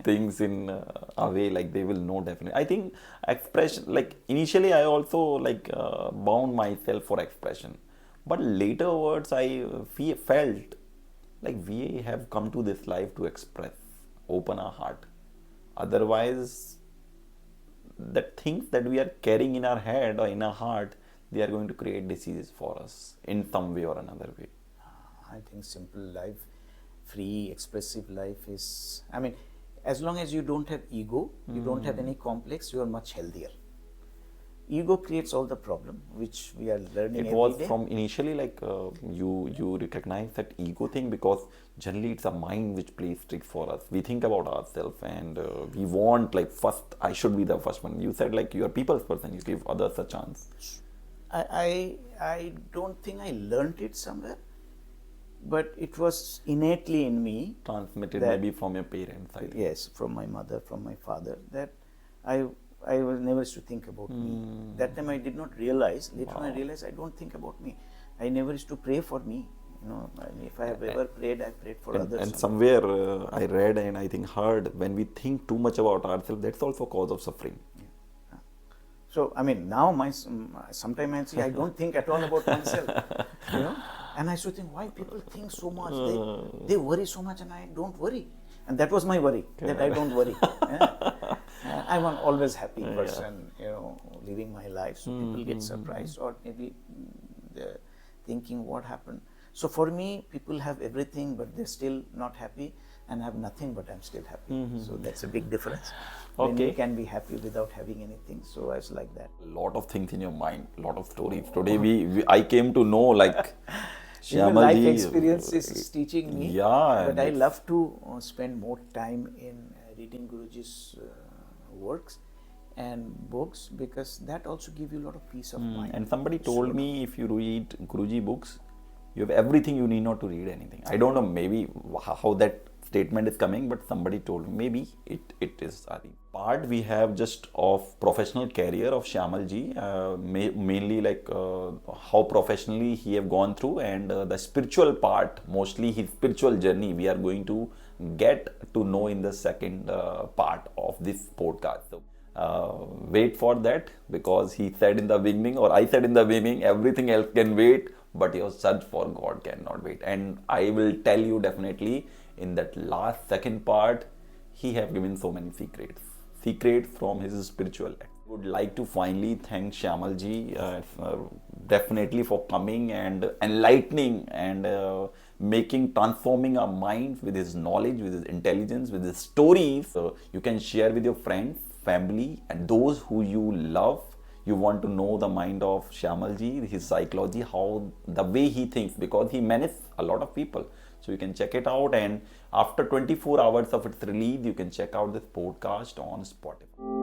things in a way like they will know definitely. I think expression, like initially I also like bound myself for expression. But later words I felt like we have come to this life to express, open our heart. Otherwise, the things that we are carrying in our head or in our heart, they are going to create diseases for us in some way or another way. I think simple life, free, expressive life is, I mean, as long as you don't have ego, you don't have any complex, you are much healthier. Ego creates all the problem, which we are learning It every was day. from initially like you recognize that ego thing because generally it's a mind which plays tricks for us. We think about ourselves and we want like first I should be the first one. You said like you are people's person, you give others a chance. I don't think I learned it somewhere, but it was innately in me. Transmitted that- maybe from your parents, I think. Yes, from my mother, from my father, that I was never used to think about me. That time I did not realize. Later on I realized I don't think about me. I never used to pray for me. You know, I mean, if I have ever prayed, I prayed for others. And somewhere I read and I think heard when we think too much about ourselves, that's also cause of suffering. So I mean, now sometimes I see I don't think at all about myself, you know, and I used to think why people think so much, they worry so much, and I don't worry, and that was my worry that I don't worry. I'm an always happy person, you know, living my life. So people get surprised or maybe they're thinking what happened. So for me, people have everything, but they're still not happy, and have nothing, but I'm still happy. So that's a big difference. When you can be happy without having anything. So I was like that. A lot of things in your mind, lot of stories. Today I came to know like Even Shyamal life ji, experience is teaching me. Yeah, But I love to spend more time in reading Guruji's works and books, because that also gives you a lot of peace of mind. And somebody told me if you read Guruji books, you have everything, you need not to read anything. I don't know maybe how that statement is coming, but somebody told me maybe it is. I think part we have just of professional career of Shyamal ji, mainly like how professionally he have gone through, and the spiritual part, mostly his spiritual journey, we are going to get to know in the second part of this podcast. So, wait for that, because he said in the beginning, or I said in the beginning, everything else can wait, but your search for God cannot wait. And I will tell you definitely in that last second part, he have given so many secrets from his spiritual life. I would like to finally thank Shyamal ji definitely for coming and enlightening and transforming our minds with his knowledge, with his intelligence, with his stories. You can share with your friends, family, and those who you love. You want to know the mind of Shyamal ji, his psychology, how the way he thinks, because he manages a lot of people. So you can check it out, and after 24 hours of its release, you can check out this podcast on Spotify.